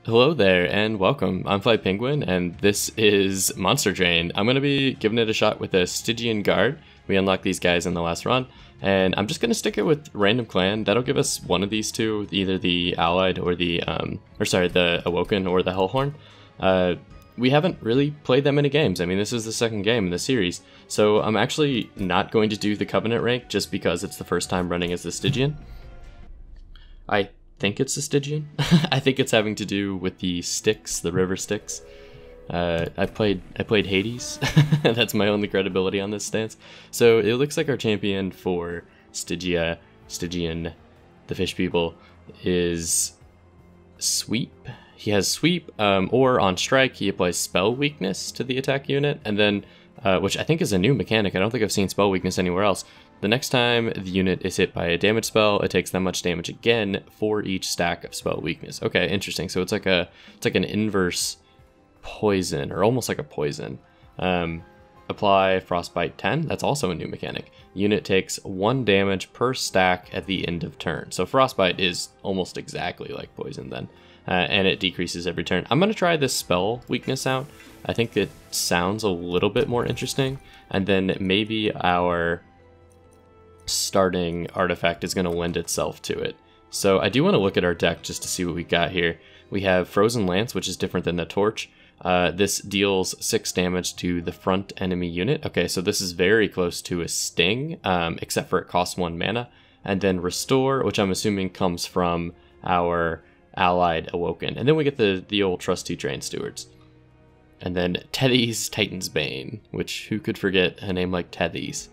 Hello there and welcome. I'm Fly Penguin and this is Monster Drain. I'm going to be giving it a shot with a Stygian Guard. We unlocked these guys in the last run and I'm just going to stick it with random clan. That'll give us one of these two, either the Allied or the Awoken or the Hellhorn. We haven't really played that many games. I mean, this is the second game in the series, so I'm actually not going to do the Covenant rank just because it's the first time running as the Stygian. I think it's a Stygian. I think it's having to do with the Styx, the river Styx. I played Hades. That's my only credibility on this stance. So it looks like our champion for Stygian, the fish people, is Sweep. He has Sweep, or on Strike he applies Spell Weakness to the attack unit, and then, which I think is a new mechanic. I don't think I've seen Spell Weakness anywhere else. The next time the unit is hit by a damage spell, it takes that much damage again for each stack of Spell Weakness. Okay, interesting. So it's like an inverse poison, or almost like a poison. Apply Frostbite 10. That's also a new mechanic. Unit takes 1 damage per stack at the end of turn. So Frostbite is almost exactly like poison then. And it decreases every turn. I'm going to try this Spell Weakness out. I think it sounds a little bit more interesting. And then maybe our starting artifact is going to lend itself to it. So I do want to look at our deck just to see what we got here. We have Frozen Lance, which is different than the Torch. This deals 6 damage to the front enemy unit. Okay, so this is very close to a Sting, except for it costs 1 mana. And then Restore, which I'm assuming comes from our Allied Awoken. And then we get the old trusty Drain Stewards. And then Tethys Titan's Bane, which who could forget a name like Tethys?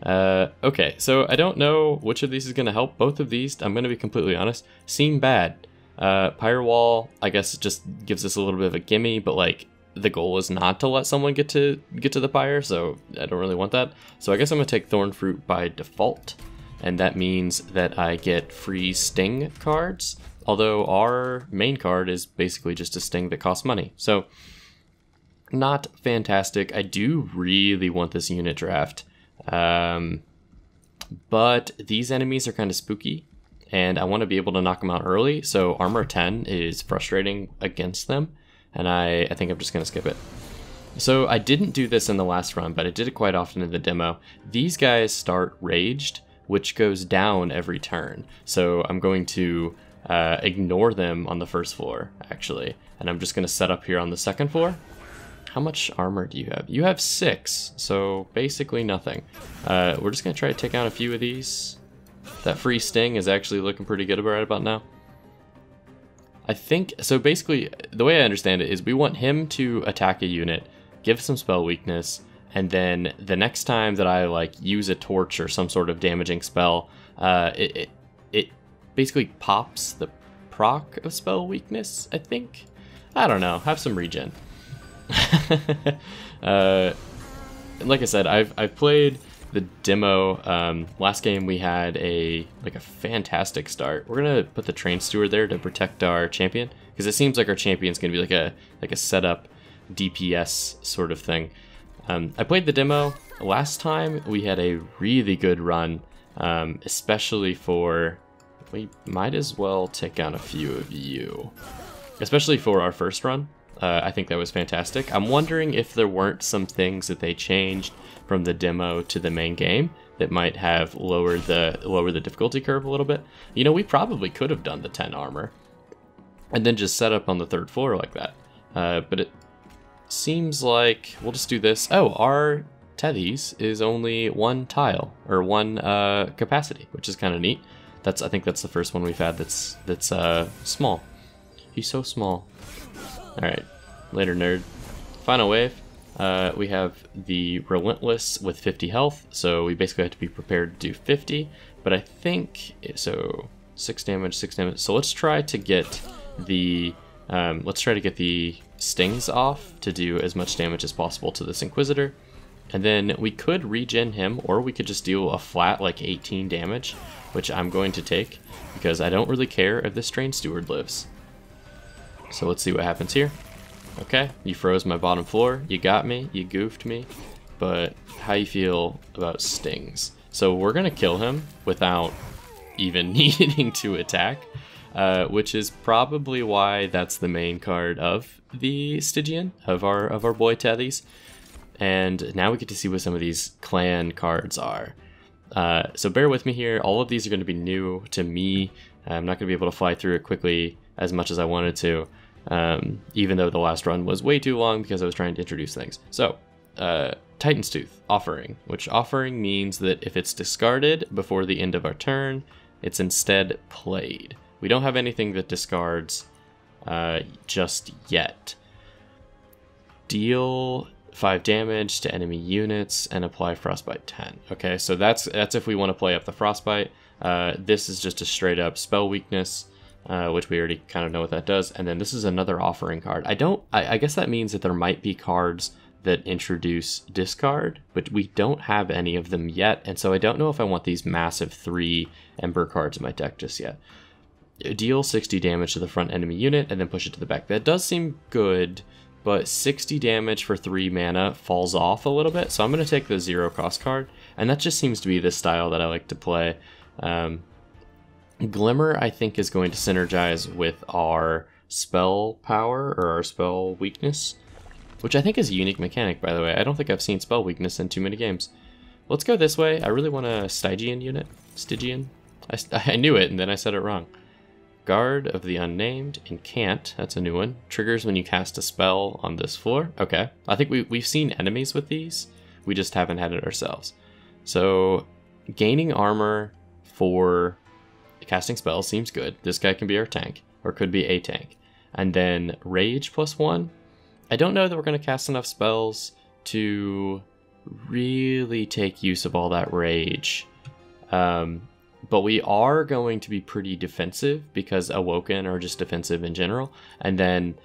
Okay, so I don't know which of these is going to help. Both of these, I'm going to be completely honest, seem bad. Pyre Wall, I guess it just gives us a little bit of a gimme, but like the goal is not to let someone get to the pyre, so I don't really want that. So I guess I'm going to take Thorn Fruit by default, and that means that I get free Sting cards, although our main card is basically just a Sting that costs money. So not fantastic. I do really want this unit draft. But these enemies are kind of spooky and I want to be able to knock them out early, so armor 10 is frustrating against them, and I think I'm just going to skip it. So I didn't do this in the last run, but I did it quite often in the demo. These guys start raged, which goes down every turn, so I'm going to ignore them on the first floor actually, and I'm just going to set up here on the second floor. How much armor do you have? You have 6, so basically nothing. We're just going to try to take out a few of these. That free Sting is actually looking pretty good right about now. I think, so basically, the way I understand it is we want him to attack a unit, give some spell weakness, and then the next time that I like use a torch or some sort of damaging spell, it basically pops the proc of spell weakness, I think? I don't know, have some regen. Like I said, I've played the demo. Last game we had a fantastic start. We're gonna put the Train Steward there to protect our champion, because it seems like our champion's gonna be like a setup DPS sort of thing. I played the demo last time. We had a really good run, especially for, we might as well take down a few of you, especially for our first run. I think that was fantastic. I'm wondering if there weren't some things that they changed from the demo to the main game that might have lowered the difficulty curve a little bit. You know, we probably could have done the 10 armor and then just set up on the 3rd floor like that. But it seems like we'll just do this. Oh, our Tethys is only 1 tile, or 1 capacity, which is kind of neat. I think that's the first one we've had that's small. He's so small. Alright, later nerd. Final wave, we have the Relentless with 50 health, so we basically have to be prepared to do 50, but I think, so 6 damage, 6 damage, so let's try to get the stings off to do as much damage as possible to this Inquisitor, and then we could regen him, or we could just deal a flat like 18 damage, which I'm going to take, because I don't really care if this Train Steward lives. So let's see what happens here. Okay, you froze my bottom floor, you got me, you goofed me, but how you feel about stings? So we're gonna kill him without even needing to attack. which is probably why that's the main card of the Stygian, of our boy Tethys. And now we get to see what some of these clan cards are. So bear with me here. All of these are going to be new to me. I'm not going to be able to fly through it quickly as much as I wanted to, even though the last run was way too long because I was trying to introduce things. So, Titan's Tooth, Offering, which offering means that if it's discarded before the end of our turn, it's instead played. We don't have anything that discards just yet. Deal 5 damage to enemy units and apply Frostbite 10. Okay, so that's if we want to play up the Frostbite. This is just a straight up spell weakness, which we already kind of know what that does. And then this is another offering card. I guess that means that there might be cards that introduce discard, but we don't have any of them yet. And so I don't know if I want these massive 3 Ember cards in my deck just yet. Deal 60 damage to the front enemy unit and then push it to the back. That does seem good, but 60 damage for 3 mana falls off a little bit. So I'm going to take the 0 cost card. And that just seems to be the style that I like to play. Glimmer, I think, is going to synergize with our spell power or our spell weakness, which I think is a unique mechanic, by the way. I don't think I've seen spell weakness in too many games. Let's go this way. I really want a Stygian unit. Stygian? I knew it, and then I said it wrong. Guard of the Unnamed, Incant, that's a new one. Triggers when you cast a spell on this floor. Okay, I think we've seen enemies with these. We just haven't had it ourselves. So, gaining armor for casting spells seems good. This guy can be our tank, or could be a tank. And then Rage +1. I don't know that we're going to cast enough spells to really take use of all that Rage. But we are going to be pretty defensive because Awoken are just defensive in general. And then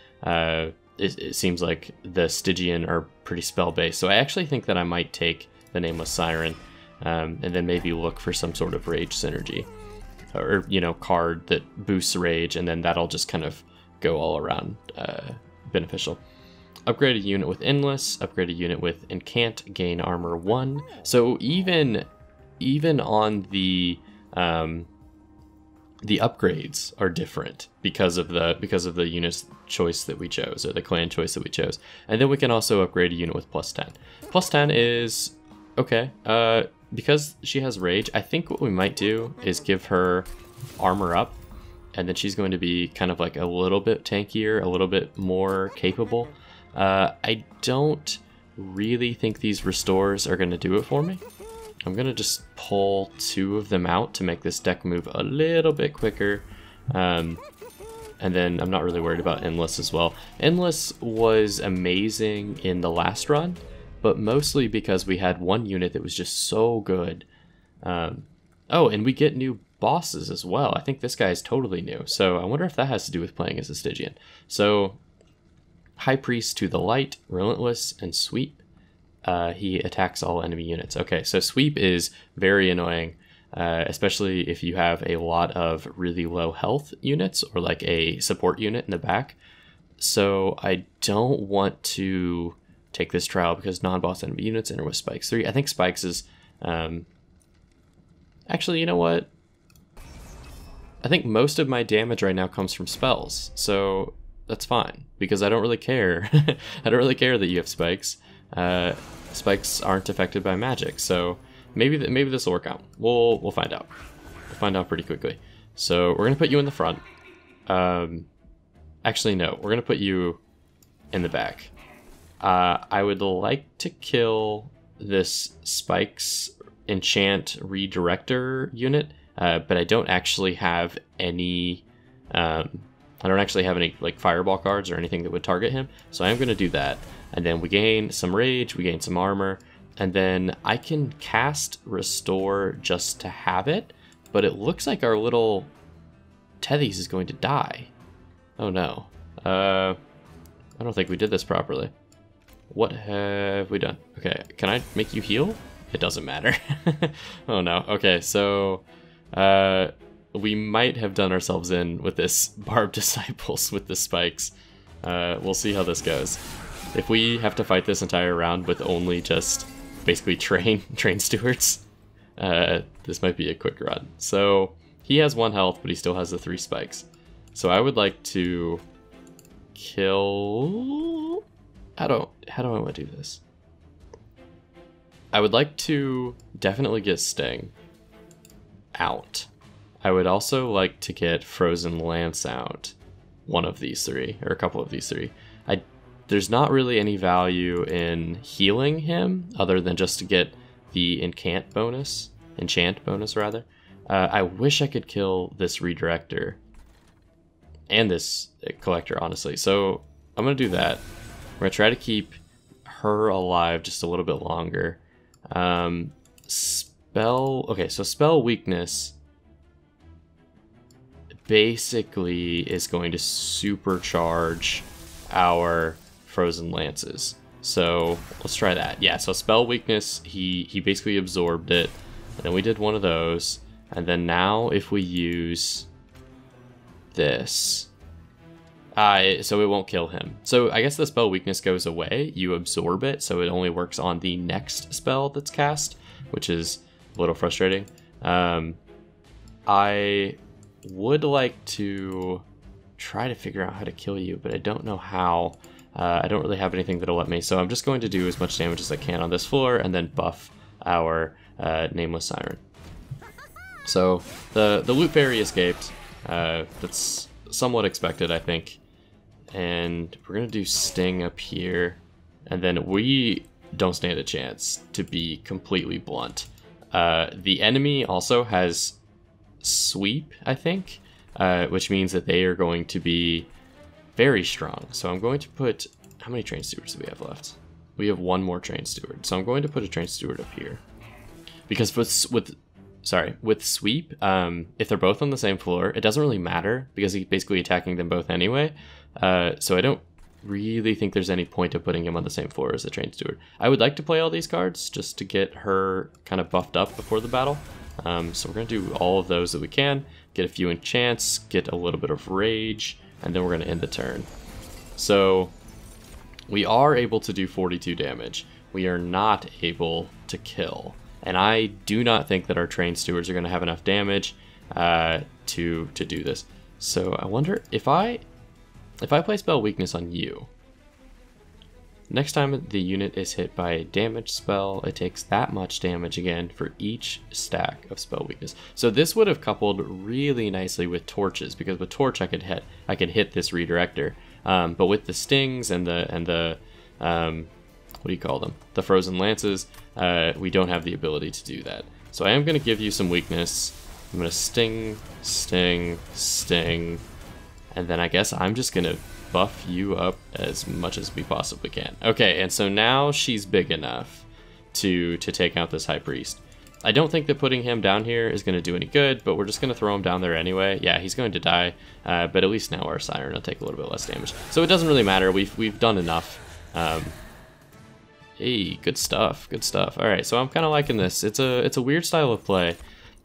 it seems like the Stygian are pretty spell-based. So I actually think that I might take the Nameless Siren and then maybe look for some sort of Rage synergy. Or, you know, card that boosts Rage, and then that'll just kind of go all around beneficial. Upgrade a unit with Endless, upgrade a unit with Incant, gain armor 1. So even on the upgrades are different because of the unit choice that we chose, or the clan choice that we chose. And then we can also upgrade a unit with +10. +10 is okay. Because she has Rage, I think what we might do is give her armor up, and then she's going to be kind of like a little bit tankier, a little bit more capable. I don't really think these restores are going to do it for me. I'm going to just pull 2 of them out to make this deck move a little bit quicker. And then I'm not really worried about Endless as well. Endless was amazing in the last run, but mostly because we had one unit that was just so good. Oh, and we get new bosses as well. I think this guy is totally new, so I wonder if that has to do with playing as a Stygian. So, High Priest to the Light, Relentless, and Sweep. He attacks all enemy units. Okay, so Sweep is very annoying, especially if you have a lot of really low health units or like a support unit in the back. So I don't want to take this trial because non-boss enemy units enter with Spikes 3. I think Spikes is... Actually, you know what? I think most of my damage right now comes from spells, so that's fine because I don't really care. I don't really care that you have Spikes. Spikes aren't affected by magic, so maybe this will work out. We'll find out. We'll find out pretty quickly. So we're gonna put you in the front. Actually, no, we're gonna put you in the back. I would like to kill this Spikes Enchant Redirector unit, but I don't actually have any. I don't actually have any like fireball cards or anything that would target him, so I am going to do that. And then we gain some rage, we gain some armor, and then I can cast Restore just to have it, but it looks like our little Tethys is going to die. Oh no. I don't think we did this properly. What have we done? Okay, can I make you heal? It doesn't matter. Oh no. Okay, so we might have done ourselves in with this Barbed Disciples with the spikes. We'll see how this goes. If we have to fight this entire round with only just basically train stewards, this might be a quick run. So he has 1 health, but he still has the 3 spikes. So I would like to kill... How do I want to do this? I would like to definitely get Sting out. I would also like to get Frozen Lance out. One of these three, or a couple of these three. There's not really any value in healing him other than just to get the enchant bonus rather. I wish I could kill this redirector and this collector, honestly. So I'm gonna do that. We're gonna try to keep her alive just a little bit longer. Okay, so spell weakness basically is going to supercharge our Frozen Lances. So let's try that. Yeah, so spell weakness, he basically absorbed it. And then we did one of those. And then now if we use this, so it won't kill him. So I guess the spell weakness goes away. You absorb it, so it only works on the next spell that's cast, which is a little frustrating. I would like to try to figure out how to kill you, but I don't know how. I don't really have anything that'll let me, so I'm just going to do as much damage as I can on this floor and then buff our Nameless Siren. So the Loot Fairy escaped. That's somewhat expected, I think. And we're going to do Sting up here. And then we don't stand a chance, to be completely blunt. The enemy also has Sweep, I think, which means that they are going to be very strong. So I'm going to put... How many Train Stewards do we have left? We have one more Train Steward. So I'm going to put a Train Steward up here. Because with Sweep, if they're both on the same floor, it doesn't really matter because he's basically attacking them both anyway. So I don't really think there's any point of putting him on the same floor as the Train Steward. I would like to play all these cards just to get her kind of buffed up before the battle. So we're going to do all of those that we can, get a few enchants, get a little bit of rage, and then we're going to end the turn. So we are able to do 42 damage. We are not able to kill. And I do not think that our Train Stewards are going to have enough damage to do this. So I wonder if I play Spell Weakness on you. Next time the unit is hit by a damage spell, it takes that much damage again for each stack of Spell Weakness. So this would have coupled really nicely with Torches, because with Torch I could hit this Redirector. But with the Stings and the what do you call them? The Frozen Lances, we don't have the ability to do that. So I am going to give you some weakness. I'm going to Sting, Sting, Sting, and then I guess I'm just going to buff you up as much as we possibly can. Okay, and so now she's big enough to take out this High Priest. I don't think that putting him down here is going to do any good, but we're just going to throw him down there anyway. Yeah, he's going to die, but at least now our Siren will take a little bit less damage. So it doesn't really matter. We've done enough. Hey, good stuff, good stuff. All right, so I'm kind of liking this. It's a weird style of play.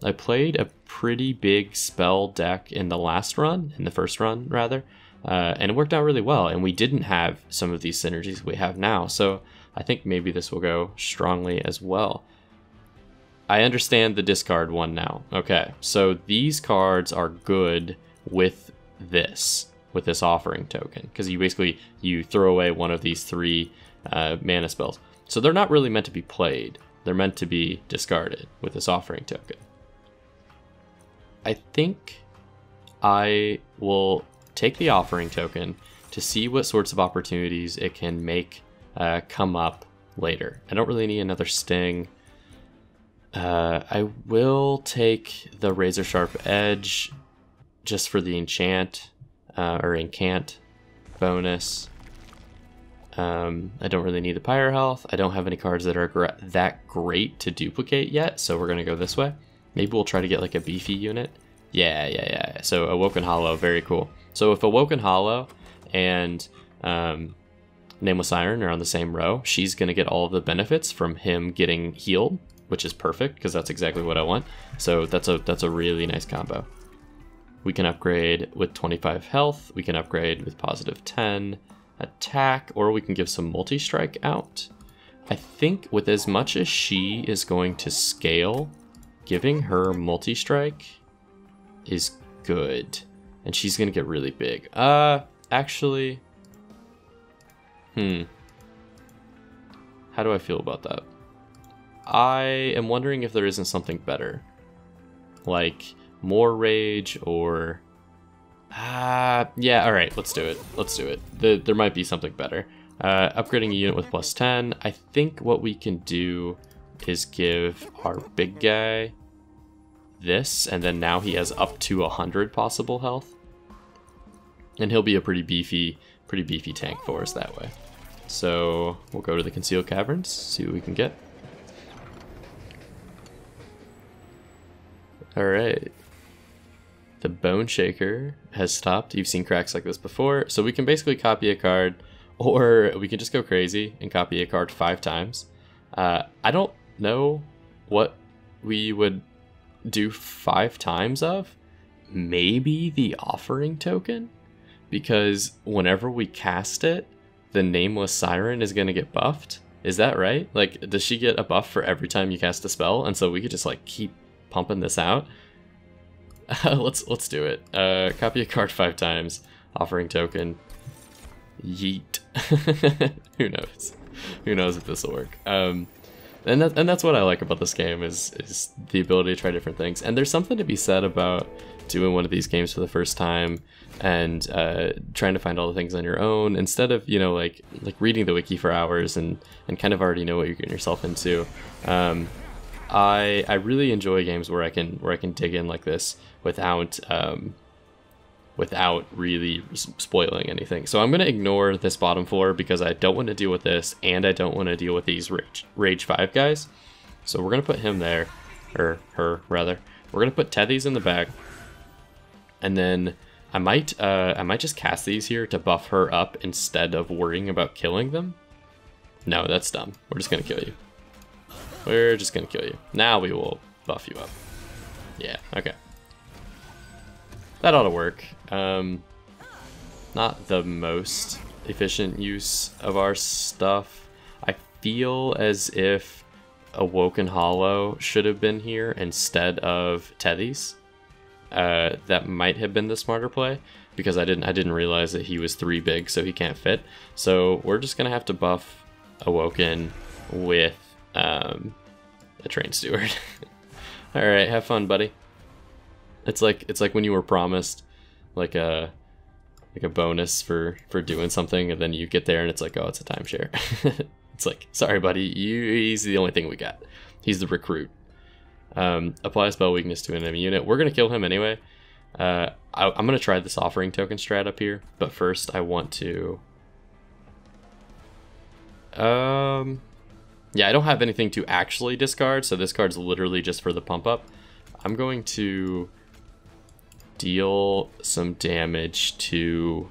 I played a pretty big spell deck in the first run rather, and it worked out really well. And we didn't have some of these synergies we have now, so I think maybe this will go strongly as well. I understand the discard one now. Okay, so these cards are good with this offering token, because you throw away one of these three mana spells. So they're not really meant to be played. They're meant to be discarded with this offering token. I think I will take the offering token to see what sorts of opportunities it can make come up later. I don't really need another Sting. I will take the Razor Sharp Edge just for the enchant or incant bonus. I don't really need the Pyre Health. I don't have any cards that are that great to duplicate yet, so we're gonna go this way. Maybe we'll try to get like a beefy unit. Yeah. So Awoken Hollow, very cool. So if Awoken Hollow and Nameless Siren are on the same row, she's gonna get all of the benefits from him getting healed, which is perfect because that's exactly what I want. So that's a really nice combo. We can upgrade with 25 health. We can upgrade with positive 10 attack, or we can give some multi-strike out. I think with as much as she is going to scale, giving her multi-strike is good. and she's gonna get really big. Actually, how do I feel about that? I am wondering if there isn't something better, like more rage or yeah, all right, let's do it. There might be something better. Upgrading a unit with +10. I think what we can do is give our big guy this, and then now he has up to 100 possible health, and he'll be a pretty beefy tank for us that way. So we'll go to the concealed caverns, see what we can get. All right, the Bone Shaker has stopped. You've seen cracks like this before, so we can basically copy a card, or we can just go crazy and copy a card 5 times. I don't know what we would do 5 times of. Maybe the offering token, because whenever we cast it, the Nameless Siren is gonna get buffed. Is that right? Like, does she get a buff for every time you cast a spell? And so we could just like keep pumping this out. Let's do it. Copy a card 5 times, offering token, yeet. Who knows? Who knows if this will work? And that's what I like about this game is the ability to try different things. And there's something to be said about doing one of these games for the first time and trying to find all the things on your own instead of, you know, like reading the wiki for hours and kind of already know what you're getting yourself into. I really enjoy games where I can dig in like this without really spoiling anything. So I'm going to ignore this bottom floor because I don't want to deal with this, and I don't want to deal with these Rage 5 guys. So we're going to put him there, or her rather. We're going to put Tethys in the back, and then I might just cast these here to buff her up instead of worrying about killing them. No, that's dumb. We're just going to kill you. We're just going to kill you. Now we will buff you up. Yeah, okay. That ought to work. Not the most efficient use of our stuff. I feel as if Awoken Hollow should have been here instead of Tethys. That might have been the smarter play because I didn't realize that he was 3 big, so he can't fit. So we're just gonna have to buff Awoken with a train steward. All right, have fun, buddy. It's like when you were promised like a bonus for doing something, and then you get there and it's like, oh, it's a timeshare. It's like, sorry, buddy, he's the only thing we got. He's the recruit. Apply a spell weakness to an enemy unit. We're gonna kill him anyway. I'm gonna try this offering token strat up here, but first I want to. Yeah, I don't have anything to actually discard, so this card's literally just for the pump up. I'm going to deal some damage to...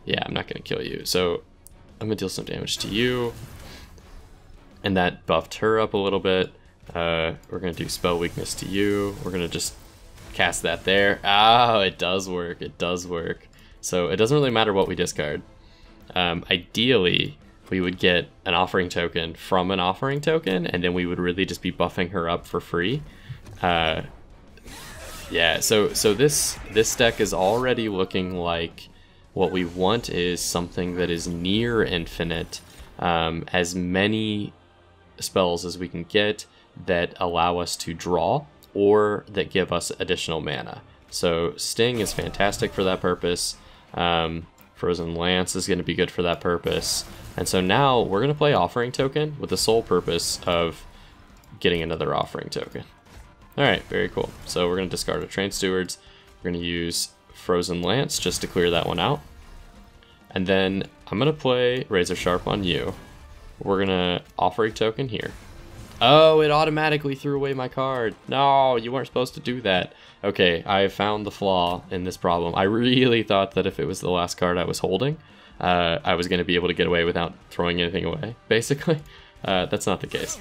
Yeah, I'm not going to kill you. So I'm going to deal some damage to you. And that buffed her up a little bit. We're going to do spell weakness to you. We're going to just cast that there. Oh, it does work. It does work. So it doesn't really matter what we discard. Ideally, we would get an offering token from an offering token, and then we would really just be buffing her up for free. Yeah, so this deck is already looking like what we want is something that is near infinite, as many spells as we can get that allow us to draw or that give us additional mana. So Sting is fantastic for that purpose. Frozen Lance is going to be good for that purpose. And so now we're going to play Offering Token with the sole purpose of getting another Offering Token. Alright, very cool. So we're going to discard our Train Stewards. We're going to use Frozen Lance just to clear that one out. And then I'm going to play Razor Sharp on you. We're going to Offering Token here. Oh, it automatically threw away my card. No, you weren't supposed to do that. Okay, I found the flaw in this problem. I really thought that if it was the last card I was holding, I was going to be able to get away without throwing anything away, basically. That's not the case.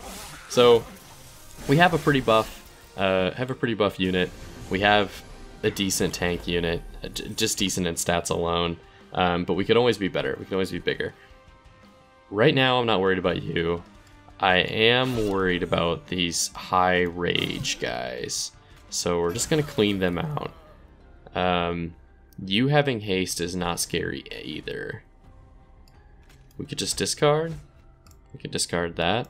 So we have a pretty buff unit. We have a decent tank unit, just decent in stats alone. But we could always be better. We could always be bigger. Right now, I'm not worried about you. I am worried about these high rage guys. So we're just going to clean them out. You having haste is not scary either. We could just discard. We could discard that.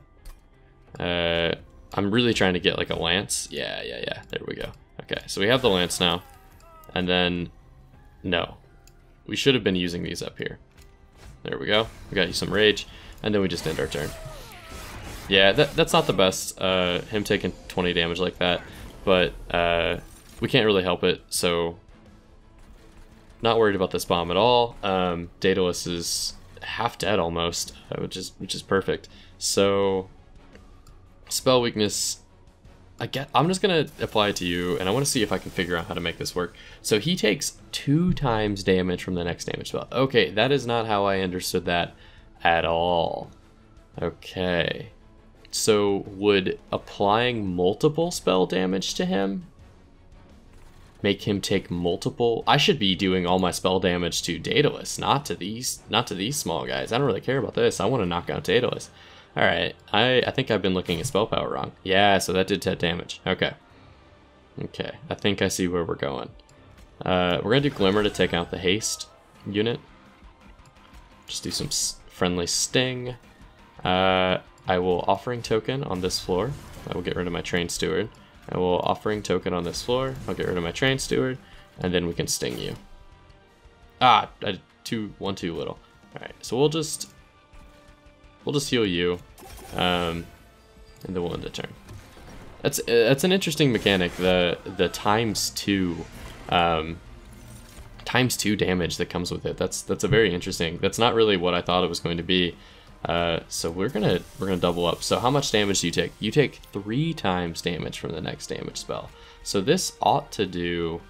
I'm really trying to get like a lance. Yeah. There we go. Okay, so we have the lance now. And then, no. We should have been using these up here. There we go. We got you some rage. And then we just end our turn. Yeah, that's not the best, him taking 20 damage like that. But we can't really help it, so not worried about this bomb at all. Daedalus is half dead almost, which is perfect. So spell weakness, I'm just gonna apply it to you, and I want to see if I can figure out how to make this work. So he takes 2 times damage from the next damage spell. Okay, that is not how I understood that at all. Okay, so would applying multiple spell damage to him make him take multiple? I should be doing all my spell damage to Daedalus, not to these small guys. I don't really care about this. I want to knock out Daedalus. All right, I think I've been looking at spell power wrong. Yeah, so that did 10 damage. Okay, I think I see where we're going. We're gonna do Glimmer to take out the haste unit. Just do some friendly sting. I will Offering Token on this floor. I will get rid of my Trained Steward. I will Offering Token on this floor. I'll get rid of my Trained Steward, and then we can sting you. Ah, I did one too little. All right, so we'll just heal you, and then we'll end the turn. That's an interesting mechanic. The ×2 damage that comes with it. That's a very interesting. That's not really what I thought it was going to be. So we're gonna double up. So how much damage do you take? You take 3 times damage from the next damage spell. So this ought to do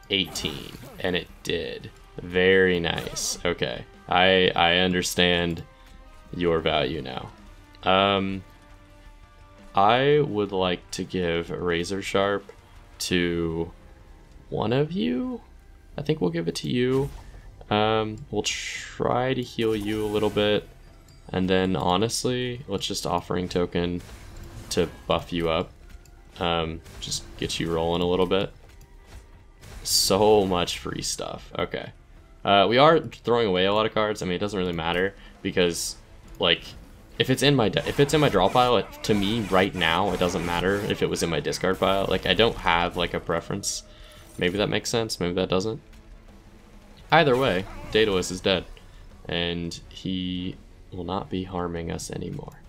18, and it did. Very nice. Okay, I understand your value now. I would like to give Razor Sharp to one of you. I think we'll give it to you. We'll try to heal you a little bit, and then honestly, let's just Offering Token to buff you up. Just get you rolling a little bit. So much free stuff. Okay. We are throwing away a lot of cards. I mean, it doesn't really matter because, like, if it's in my draw pile, to me right now it doesn't matter if it was in my discard pile. Like, I don't have like a preference. Maybe that makes sense. Maybe that doesn't. Either way, Daedalus is dead, and he will not be harming us anymore.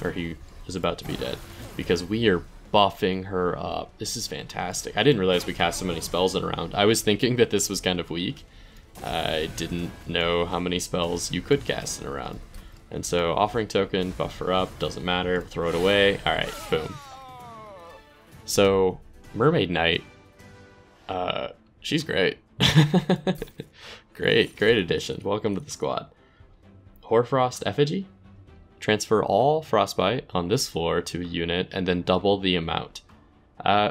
Or he is about to be dead, because we are buffing her up. This is fantastic. I didn't realize we cast so many spells in a round. I was thinking that this was kind of weak. I didn't know how many spells you could cast in a round. And so Offering Token, buff her up, doesn't matter, throw it away. Alright, boom. So, Mermaid Knight, she's great. Great addition. Welcome to the squad. Hoarfrost Effigy. Transfer all Frostbite on this floor to a unit and then double the amount.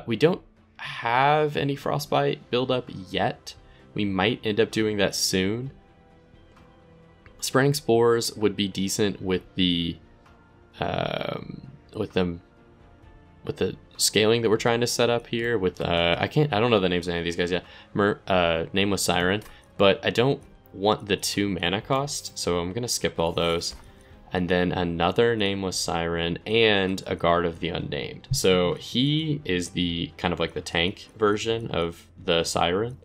We don't have any Frostbite build up yet. We might end up doing that soon. Spreading Spores would be decent with the scaling that we're trying to set up here with I don't know the names of any of these guys yet. Nameless Siren, but I don't want the 2 mana cost, so I'm gonna skip all those. And then another Nameless Siren and a Guard of the Unnamed. So he is the kind of like the tank version of the Siren,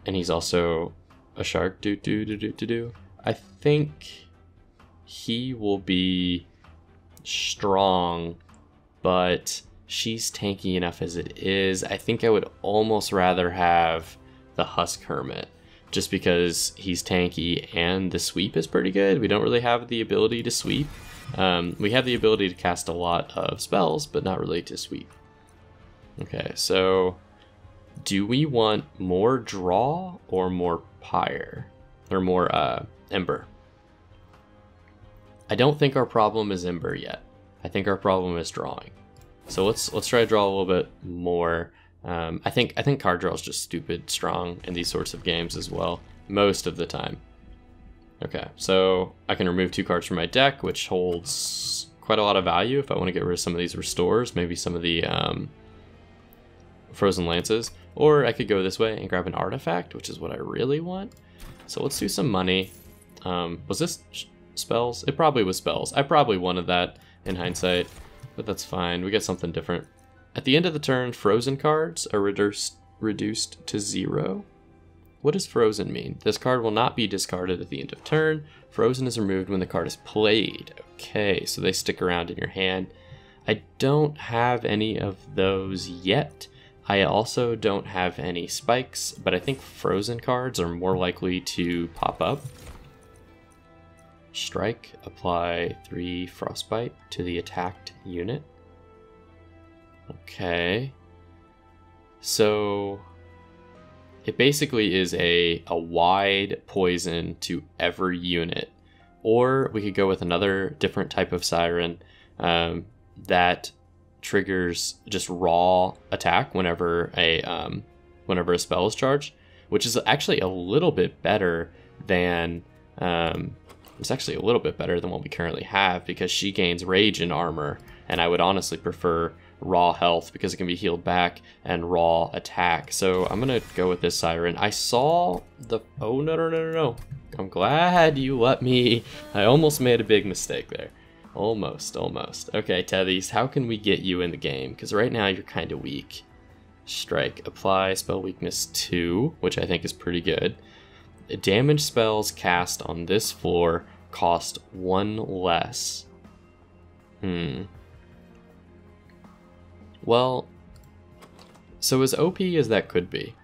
and he's also a shark. I think he will be strong, but she's tanky enough as it is. I think I would almost rather have the Husk Hermit, just because he's tanky and the sweep is pretty good. We don't really have the ability to sweep. We have the ability to cast a lot of spells, but not really to sweep. Okay, so do we want more draw or more pyre? Or more ember? I don't think our problem is ember yet. I think our problem is drawing. So let's try to draw a little bit more. I think card draw is just stupid strong in these sorts of games as well, most of the time. Okay, so I can remove 2 cards from my deck, which holds quite a lot of value if I want to get rid of some of these restores, maybe some of the Frozen Lances. Or I could go this way and grab an artifact, which is what I really want. So let's do some money. Was this spells? It probably was spells. I probably wanted that in hindsight, but that's fine. We get something different. At the end of the turn, frozen cards are reduced to 0. What does frozen mean? This card will not be discarded at the end of turn. Frozen is removed when the card is played. Okay, so they stick around in your hand. I don't have any of those yet. I also don't have any spikes, but I think frozen cards are more likely to pop up. Strike, apply 3 frostbite to the attacked unit. Okay. So it basically is a wide poison to every unit. Or we could go with another different type of siren that triggers just raw attack whenever a spell is charged, which is actually a little bit better than what we currently have, because she gains rage and armor, and I would honestly prefer raw health because it can be healed back and raw attack. So I'm gonna go with this siren. I saw the no, I'm glad you let me. I almost made a big mistake there. Almost. Okay, Tethies, how can we get you in the game? Because right now you're kind of weak. Strike, apply spell weakness 2, which I think is pretty good. Damage spells cast on this floor cost 1 less. Well, so as OP as that could be,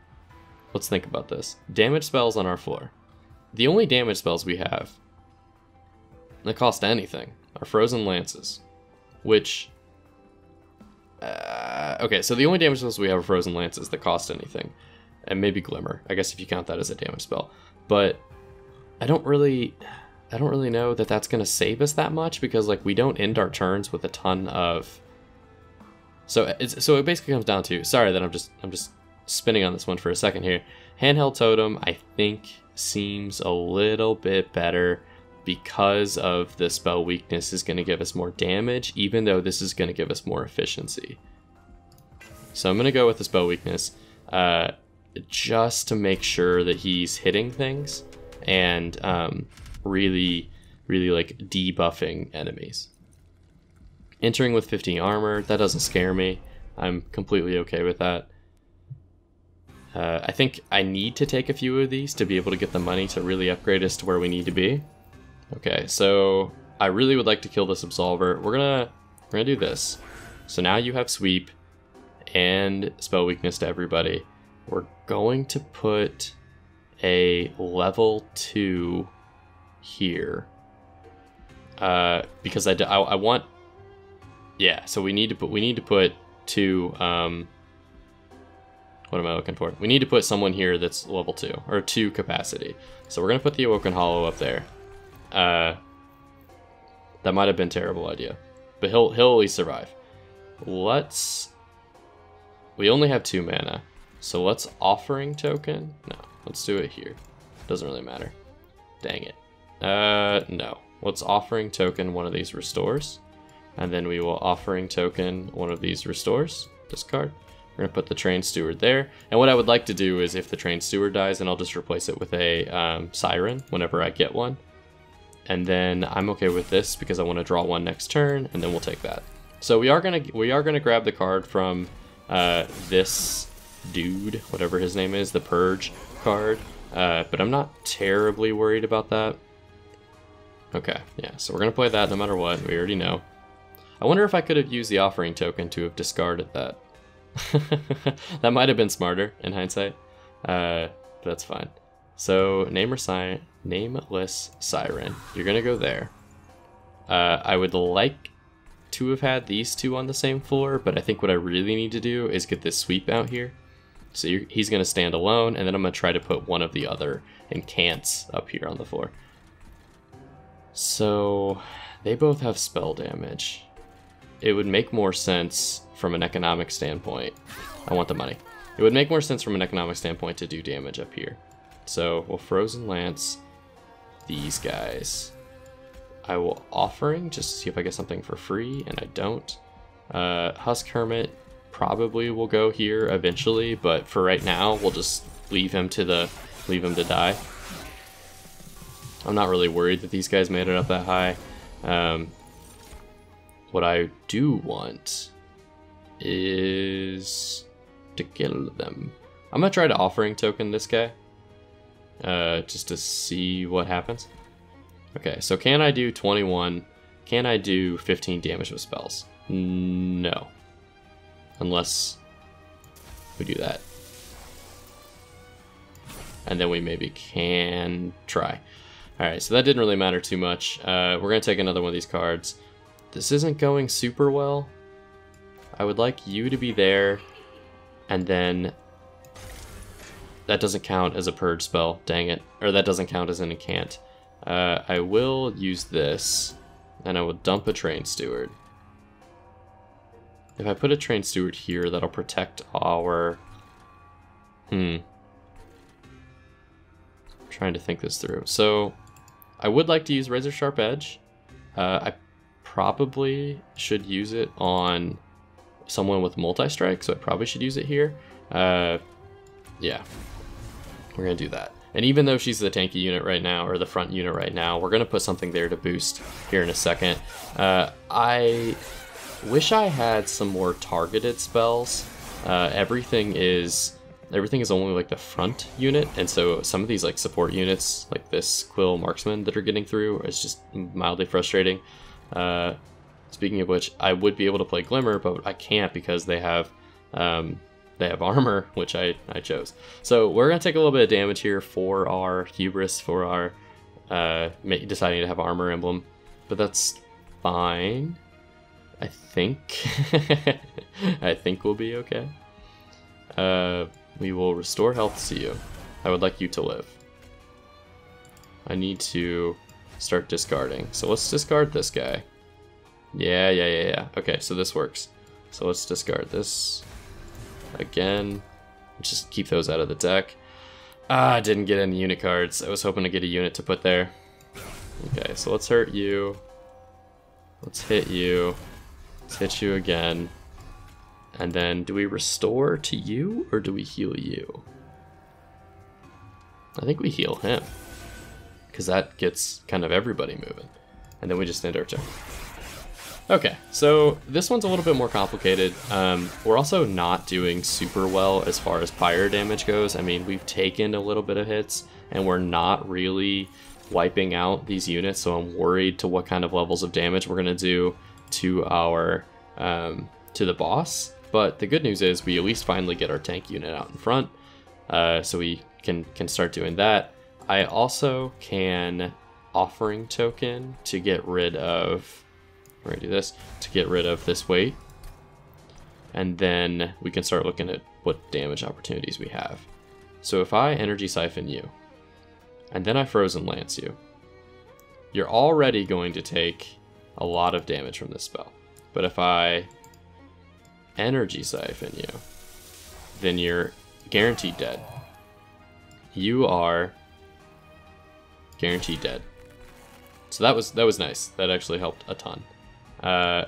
let's think about this. Damage spells on our floor. The only damage spells we have that cost anything are frozen lances, which okay, so the only damage spells we have are frozen lances that cost anything, and maybe glimmer, I guess, if you count that as a damage spell. But I don't really know that that's gonna save us that much, because like we don't end our turns with a ton of. So it basically comes down to, sorry that I'm just spinning on this one for a second here. Handheld totem I think seems a little bit better, because of the spell weakness is going to give us more damage, even though this is going to give us more efficiency. So I'm going to go with the spell weakness just to make sure that he's hitting things and really like debuffing enemies. Entering with 15 armor, that doesn't scare me. I'm completely okay with that. I think I need to take a few of these to be able to get the money to really upgrade us to where we need to be. Okay, so I really would like to kill this Absolver. We're gonna do this. So now you have sweep and spell weakness to everybody. We're going to put a level 2 here. Because I want. Yeah, so we need to put 2. What am I looking for? We need to put someone here that's level 2 or 2 capacity. So we're gonna put the Awoken Hollow up there. That might have been a terrible idea, but he'll at least survive. We only have 2 mana, so let's offering token. No, let's do it here. Doesn't really matter. Dang it. No. Let's offering token one of these restores. And then we will offering token one of these restores. Discard. We're gonna put the trained steward there. And what I would like to do is, if the trained steward dies, then I'll just replace it with a siren whenever I get one. And then I'm okay with this because I want to draw one next turn, and then we'll take that. So we are gonna grab the card from this dude, whatever his name is, the Purge card. But I'm not terribly worried about that. Okay, yeah, so we're gonna play that no matter what. We already know. I wonder if I could have used the offering token to have discarded that. That might have been smarter in hindsight, but that's fine. So nameless siren, you're gonna go there. I would like to have had these 2 on the same floor, but I think what I really need to do is get this sweep out here. So he's gonna stand alone, and then I'm gonna try to put one of the other incants up here on the floor. So they both have spell damage. It would make more sense from an economic standpoint. I want the money. It would make more sense from an economic standpoint to do damage up here. So we'll Frozen Lance these guys. I will offering just to see if I get something for free, and I don't. Husk Hermit probably will go here eventually, but for right now, we'll just leave him to die. I'm not really worried that these guys made it up that high. What I do want is to kill them. I'm gonna try to offering token this guy, just to see what happens. Okay, so can I do 21? Can I do 15 damage with spells? No. Unless we do that. And then we maybe can try. Alright, so that didn't really matter too much. We're going to take another one of these cards. This isn't going super well. I would like you to be there. And then that doesn't count as a purge spell, dang it. Or that doesn't count as an incant. I will use this, and I will dump a train steward. If I put a train steward here, that'll protect our... I'm trying to think this through. So, I would like to use Razor Sharp Edge. I probably should use it on someone with multi-strike, so I probably should use it here. Yeah, we're gonna do that. And even though she's the tanky unit right now, or the front unit right now, we're gonna put something there to boost here in a second. I wish I had some more targeted spells. Everything is only like the front unit, and so some of these like support units, like this Quill Marksman that are getting through, is just mildly frustrating. Speaking of which, I would be able to play Glimmer, but I can't because they have armor, which I chose. So we're gonna take a little bit of damage here for our hubris, for our deciding to have armor emblem, but that's fine. I think I think we'll be okay. We will restore health to you. I would like you to live. I need to start discarding. So let's discard this guy. Yeah. Okay, so this works. So let's discard this again. Just keep those out of the deck. I didn't get any unit cards. I was hoping to get a unit to put there. Okay, so let's hurt you. Let's hit you. Let's hit you again. And then, do we restore to you, or do we heal you? I think we heal him, because that gets kind of everybody moving. And then we just end our turn. Okay, so this one's a little bit more complicated. We're also not doing super well as far as pyre damage goes. I mean, we've taken a little bit of hits, and we're not really wiping out these units, so I'm worried to what kind of levels of damage we're going to do to our to the boss. But the good news is we at least finally get our tank unit out in front, so we can start doing that. I also can offering token to get rid of, we're gonna do this, to get rid of this weight, and then we can start looking at what damage opportunities we have. So if I energy siphon you, and then I frozen lance you, you're already going to take a lot of damage from this spell. But if I energy siphon you, then you're guaranteed dead. You are guaranteed dead. So that was nice. That actually helped a ton. I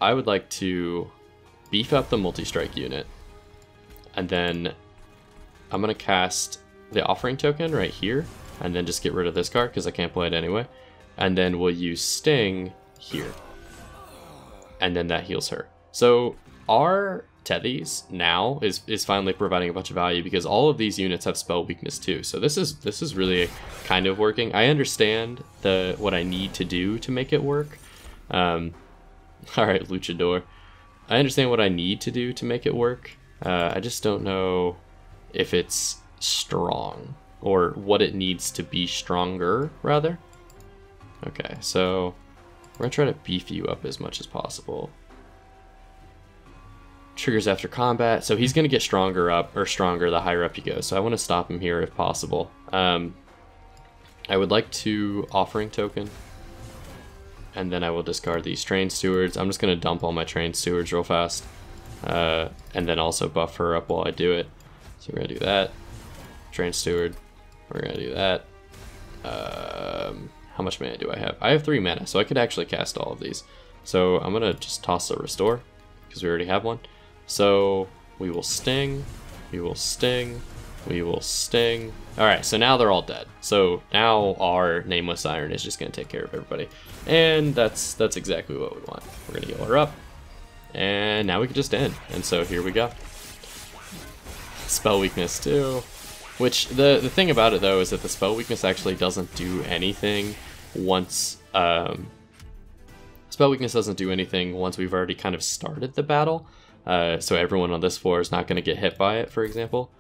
would like to beef up the multi-strike unit, and then I'm gonna cast the offering token right here, and then just get rid of this card because I can't play it anyway. And then we'll use Sting here, and then that heals her. So our Tethys now is finally providing a bunch of value because all of these units have spell weakness too. So this is really kind of working. I understand what I need to do to make it work. All right, Luchador. I understand what I need to do to make it work. I just don't know if it's strong or what it needs to be stronger, rather. Okay, so we're gonna try to beef you up as much as possible. Triggers after combat, so he's gonna get stronger the higher up you go. So I want to stop him here if possible. I would like to offering token, and then I will discard these train stewards. I'm just gonna dump all my train stewards real fast, and then also buff her up while I do it. So we're gonna do that. Train steward. We're gonna do that. How much mana do I have? I have 3 mana, so I could actually cast all of these. So I'm gonna just toss a restore because we already have one. So we will sting, we will sting, we will sting. Alright, so now they're all dead. So now our Nameless Iron is just going to take care of everybody. And that's exactly what we want. We're going to heal her up. And now we can just end. And so here we go. Spell weakness too. Which, the thing about it though is that the spell weakness actually doesn't do anything once... spell weakness doesn't do anything once we've already kind of started the battle. So everyone on this floor is not going to get hit by it, for example.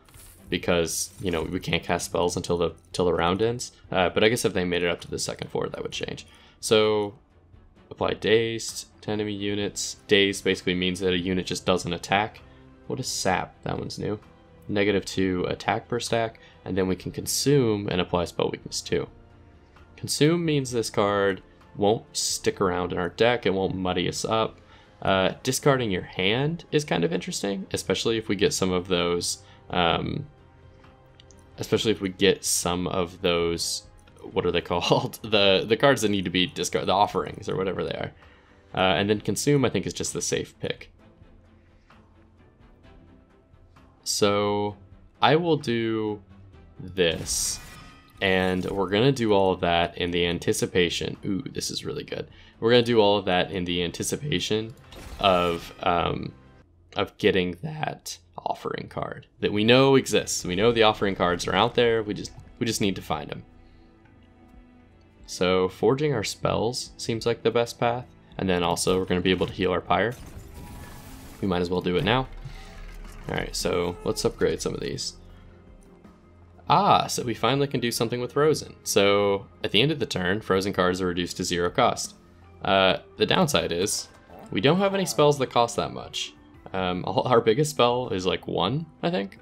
Because, you know, we can't cast spells until the round ends. But I guess if they made it up to the second floor, that would change. So, apply Dazed to enemy units. Dazed basically means that a unit just doesn't attack. What is Sap? That one's new. -2 attack per stack. And then we can Consume and apply Spell Weakness too. Consume means this card won't stick around in our deck. It won't muddy us up. Discarding your hand is kind of interesting, especially if we get some of those... especially if we get some of those, what are they called? The cards that need to be discarded, the offerings or whatever they are. And then Consume, I think, is just the safe pick. So I will do this, and we're gonna do all of that in the anticipation. Ooh, this is really good. We're gonna do all of that in the anticipation of getting that offering card that we know exists. We know the offering cards are out there. We just need to find them. So forging our spells seems like the best path, and then also we're going to be able to heal our pyre. We might as well do it now. All right, so let's upgrade some of these. So we finally can do something with Frozen. So at the end of the turn, Frozen cards are reduced to 0 cost. The downside is we don't have any spells that cost that much. Our biggest spell is like 1, I think.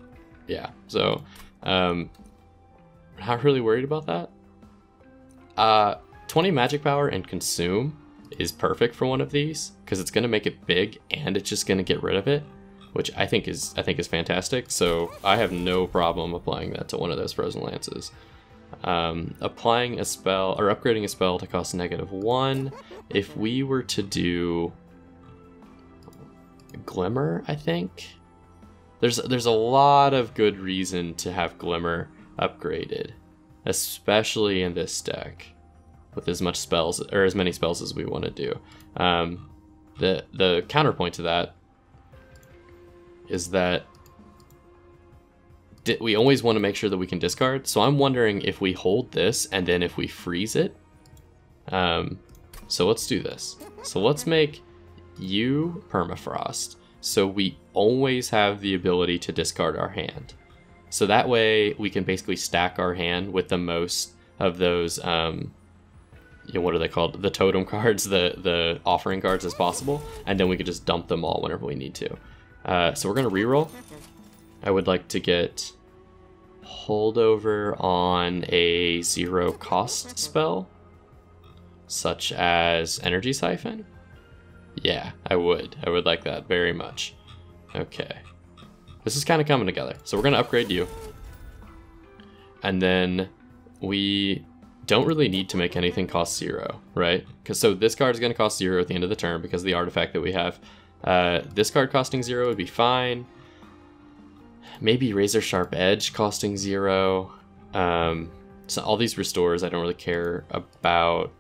Yeah, so not really worried about that. 20 magic power and Consume is perfect for one of these because it's going to make it big and it's just going to get rid of it, which I think is fantastic. So I have no problem applying that to one of those Frozen Lances. Applying a spell or upgrading a spell to cost -1. If we were to do Glimmer, I think there's a lot of good reason to have Glimmer upgraded, especially in this deck with as much spells or as many spells as we want to do. The counterpoint to that is that we always want to make sure that we can discard. So I'm wondering if we hold this and then if we freeze it. So let's do this. So let's make you permafrost, so we always have the ability to discard our hand. So that way we can basically stack our hand with the most of those, you know, what are they called? The totem cards, the offering cards as possible, and then we can just dump them all whenever we need to. So we're gonna reroll. I would like to get holdover on a 0 cost spell, such as Energy Siphon. Yeah, I would like that very much. Okay. This is kind of coming together. So we're going to upgrade you. And then we don't really need to make anything cost 0, right? So this card is going to cost 0 at the end of the turn because of the artifact that we have. This card costing 0 would be fine. Maybe Razor Sharp Edge costing 0. So all these restores I don't really care about.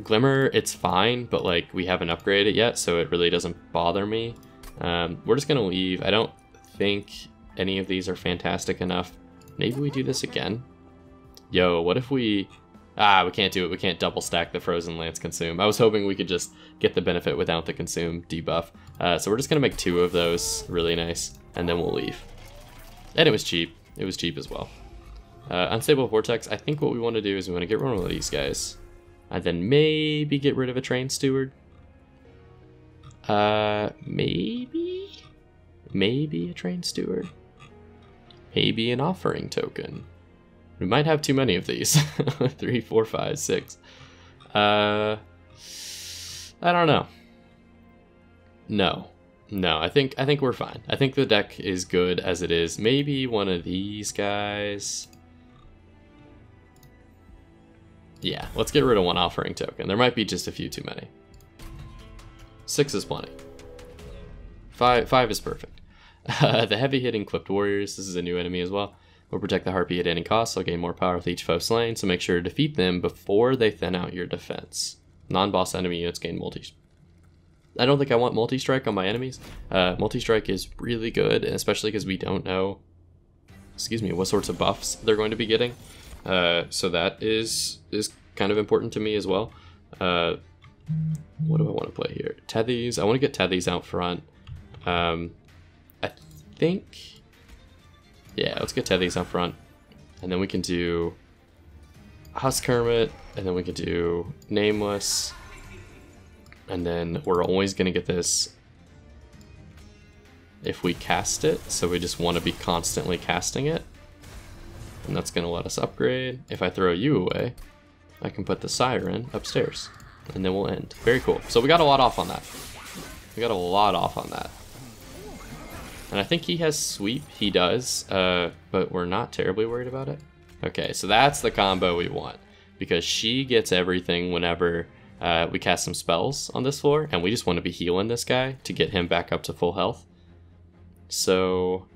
Glimmer, it's fine, but like we haven't upgraded it yet, so it really doesn't bother me. We're just gonna leave. I don't think any of these are fantastic enough. Maybe we do this again. Yo, what if we... we can't do it. We can't double stack the Frozen Lance Consume. I was hoping we could just get the benefit without the Consume debuff. So we're just gonna make 2 of those. Really nice. And then we'll leave. And it was cheap. It was cheap as well. Unstable Vortex, I think what we want to do is we want to get rid of one of these guys. And then maybe get rid of a Train Steward. Maybe a Train Steward. Maybe an Offering Token. We might have too many of these. 3, 4, 5, 6. I don't know. No, I think we're fine. I think the deck is good as it is. Maybe one of these guys. Yeah, let's get rid of one Offering Token. There might be just a few too many. 6 is plenty. 5 is perfect. The heavy-hitting Clipped Warriors, this is a new enemy as well, will protect the Harpy at any cost, so gain more power with each foe slain, so make sure to defeat them before they thin out your defense. Non-boss enemy units gain multi. I don't think I want multi-strike on my enemies. Multi-strike is really good, especially because we don't know, what sorts of buffs they're going to be getting. So that is kind of important to me as well. What do I want to play here? Tethys. I want to get Tethys out front. I think, yeah, let's get Tethys out front, and then we can do Husk Hermit, and then we can do Nameless, and then we're always gonna get this if we cast it, so we just want to be constantly casting it, and that's gonna let us upgrade. If I throw you away, I can put the Siren upstairs, and then we'll end. Very cool. So we got a lot off on that. And I think he has sweep, he does, but we're not terribly worried about it. Okay, so that's the combo we want, because she gets everything whenever we cast some spells on this floor, and we just want to be healing this guy to get him back up to full health. So,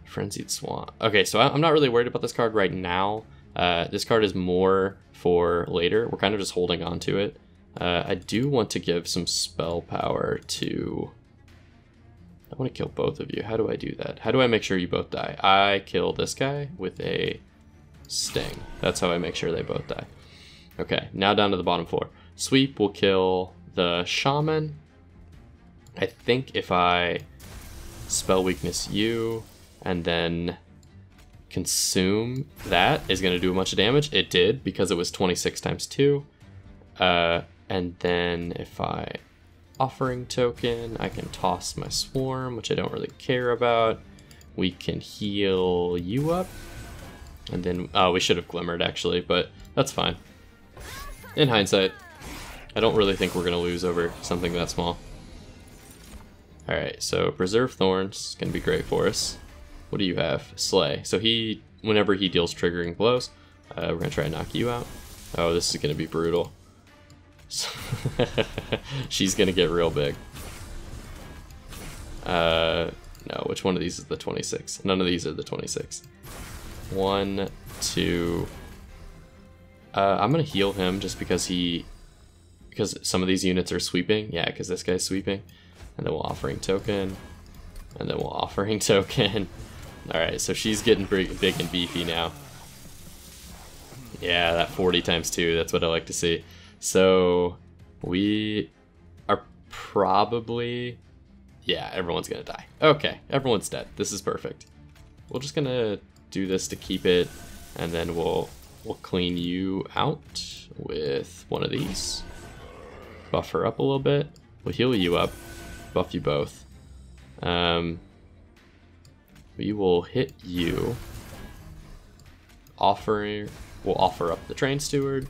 Frenzied Swamp. Okay, so I'm not really worried about this card right now. This card is more for later. We're kind of just holding on to it. I do want to give some spell power to... I want to kill both of you. How do I do that? How do I make sure you both die? I kill this guy with a Sting. That's how I make sure they both die. Okay, now down to the bottom floor. Sweep will kill the Shaman. I think if I spell weakness you and then consume, that is going to do a bunch of damage. It did, because it was 26 times 2. And then if I offering token, I can toss my swarm, which I don't really care about. We can heal you up, and then we should have glimmered actually, but that's fine. In hindsight, I don't really think we're gonna lose over something that small. All right, so Preserve Thorns is gonna be great for us. What do you have? Slay. So he, whenever he deals triggering blows, we're gonna try and knock you out. Oh, this is gonna be brutal. She's gonna get real big. No, which one of these is the 26? None of these are the 26. 1, 2. I'm gonna heal him just because because some of these units are sweeping. Yeah, because this guy's sweeping. And then we'll offering token. And then we'll offering token. Alright, so she's getting big and beefy now. Yeah, that 40 times 2, that's what I like to see. So we are probably, yeah, everyone's gonna die. Okay, everyone's dead. This is perfect. We're just gonna do this to keep it, and then we'll clean you out with one of these. Buff her up a little bit. We'll heal you up, buff you both. We will hit you. We'll offer up the Train Steward.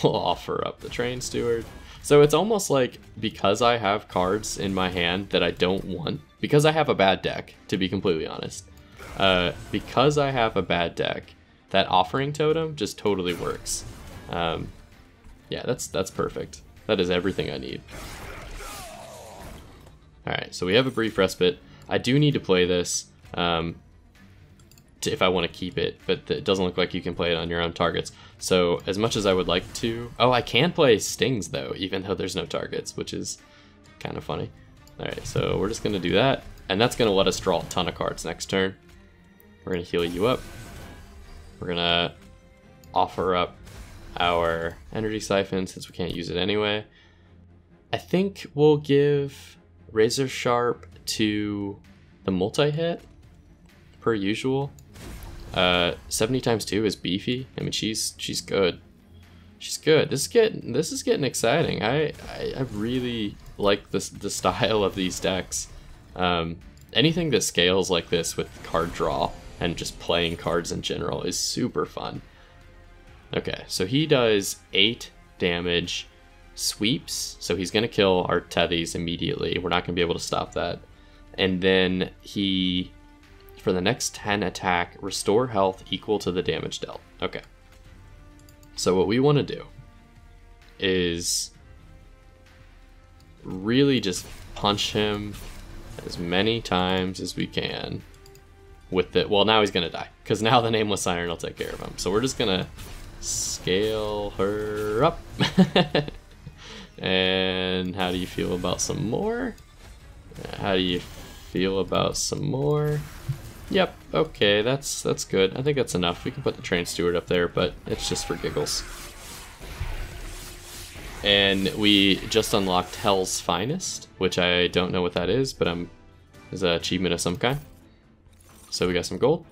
We'll offer up the Train Steward. So it's almost like, because I have cards in my hand that I don't want, because I have a bad deck, to be completely honest, because I have a bad deck, that offering totem just totally works. Yeah, that's perfect. That is everything I need. Alright, so we have a brief respite. I do need to play this if I want to keep it, but it doesn't look like you can play it on your own targets. So as much as I would like to... Oh, I can play Stings though, even though there's no targets, which is kind of funny. Alright, so we're just going to do that, and that's going to let us draw a ton of cards next turn. We're going to heal you up. We're going to offer up our Energy Siphon since we can't use it anyway. I think we'll give Razor Sharp to the multi-hit, per usual. 70 times 2 is beefy. I mean, she's good. She's good. This is getting exciting. I really like the style of these decks. Anything that scales like this with card draw and just playing cards in general is super fun. Okay, so he does 8 damage, sweeps, so he's gonna kill our Tethys immediately. We're not gonna be able to stop that. And then he, for the next 10 attack, restore health equal to the damage dealt. Okay. So what we want to do is really just punch him as many times as we can with it. Well, now he's gonna die, because now the Nameless Siren will take care of him. So we're just gonna scale her up. And how do you feel about some more? How do you feel about some more? Yep, okay, that's good. I think that's enough. We can put the Train Steward up there, but it's just for giggles. And we just unlocked Hell's Finest, which I don't know what that is, but is an achievement of some kind. So we got some gold.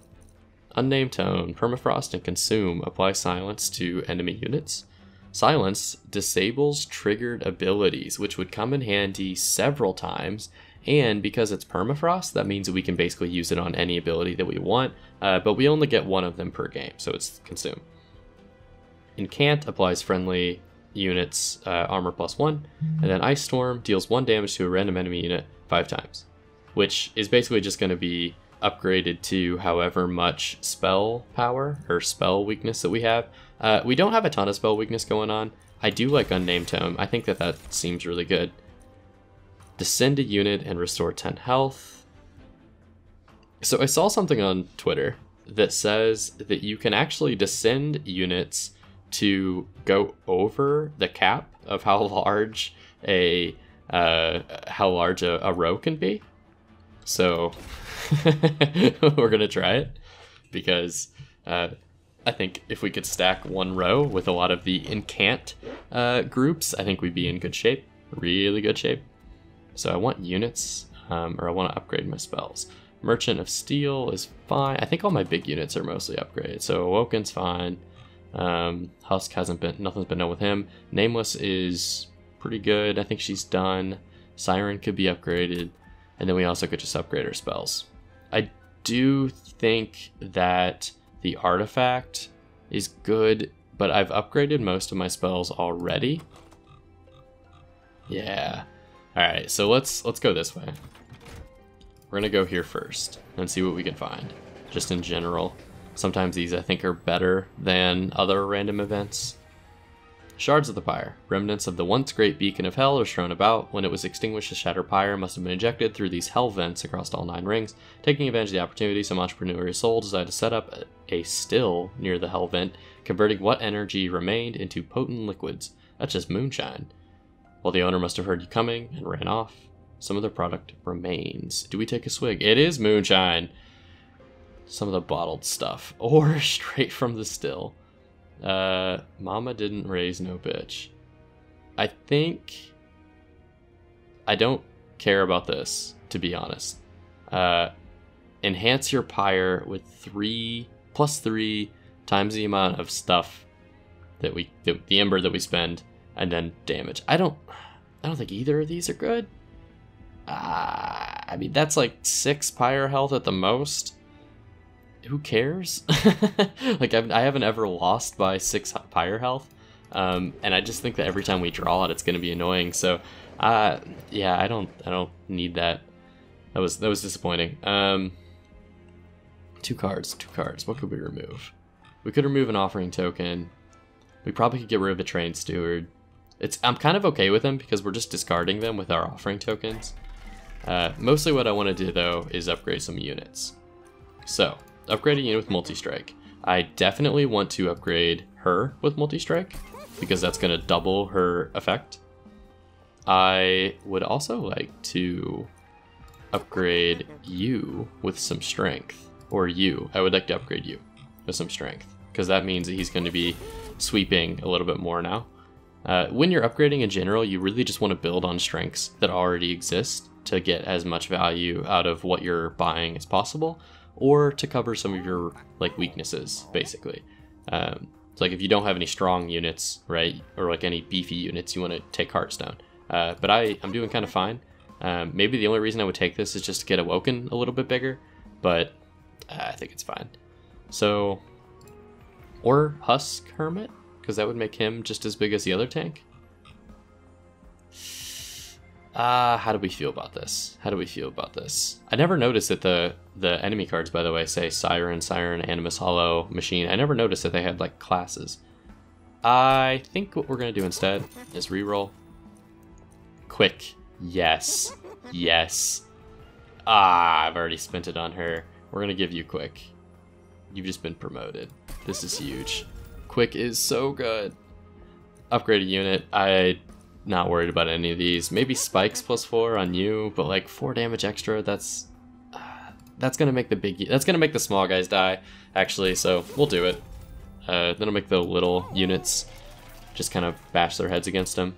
Unnamed Tone, Permafrost and Consume. Apply silence to enemy units. Silence disables triggered abilities, which would come in handy several times. And because it's permafrost, that means that we can basically use it on any ability that we want, but we only get one of them per game, so it's Consume. Incant applies friendly units armor +1, and then Ice Storm deals 1 damage to a random enemy unit 5 times, which is basically just going to be upgraded to however much spell power or spell weakness that we have. We don't have a ton of spell weakness going on. I do like Unnamed Tome. I think that seems really good. Descend a unit and restore 10 health. So I saw something on Twitter that says that you can actually descend units to go over the cap of how large a row can be. So we're gonna try it, because I think if we could stack one row with a lot of the incant groups, I think we'd be in good shape, really good shape. So I want units, or I want to upgrade my spells. Merchant of Steel is fine. I think all my big units are mostly upgraded. So Awoken's fine. Husk nothing's been done with him. Nameless is pretty good. I think she's done. Siren could be upgraded. And then we also could just upgrade our spells. I do think that the artifact is good, but I've upgraded most of my spells already. Yeah. Alright, so let's go this way. We're gonna go here first and see what we can find, just in general. Sometimes these I think are better than other random events. Shards of the Pyre. Remnants of the once great beacon of hell are strewn about. When it was extinguished, the shattered pyre must have been ejected through these hell vents across all 9 rings. Taking advantage of the opportunity, some entrepreneurial soul decided to set up a still near the hell vent, converting what energy remained into potent liquids. That's just moonshine. Well, the owner must have heard you coming and ran off. Some of the product remains. Do we take a swig? It is moonshine! Some of the bottled stuff. Or straight from the still. Mama didn't raise no bitch. I think I don't care about this, to be honest. Enhance your pyre with 3+3 times the amount of stuff that the ember that we spend, and then damage. I don't think either of these are good. I mean, that's like 6 pyre health at the most. Who cares? Like, I haven't ever lost by 6 pyre health, and I just think that every time we draw it, it's going to be annoying. So, yeah, I don't need that. That was disappointing. 2 cards. What could we remove? We could remove an offering token. We probably could get rid of a Train Steward. I'm kind of okay with them because we're just discarding them with our offering tokens. Mostly what I want to do though is upgrade some units. So, upgrade a unit with multi-strike. I definitely want to upgrade her with multi-strike because that's going to double her effect. I would also like to upgrade you with some strength. Or I would like to upgrade you with some strength, because that means that he's going to be sweeping a little bit more now. When you're upgrading in general, you really just want to build on strengths that already exist to get as much value out of what you're buying as possible, or to cover some of your like weaknesses, basically. So like if you don't have any strong units, right, or like any beefy units, you want to take Heartstone. But I'm doing kind of fine. Maybe the only reason I would take this is just to get Awoken a little bit bigger, but I think it's fine. So, or Husk Hermit, because that would make him just as big as the other tank. How do we feel about this? I never noticed that the enemy cards, by the way, say Siren, Animus Hollow, Machine. I never noticed that they had like classes. I think what we're gonna do instead is reroll. Quick. Yes. Ah, I've already spent it on her. We're gonna give you Quick. You've just been promoted. This is huge. Quick is so good. Upgrade a unit. I'm not worried about any of these. Maybe Spikes +4 on you, but like 4 damage extra, that's gonna make that's gonna make the small guys die, actually, so we'll do it. Then I'll make the little units just kind of bash their heads against them.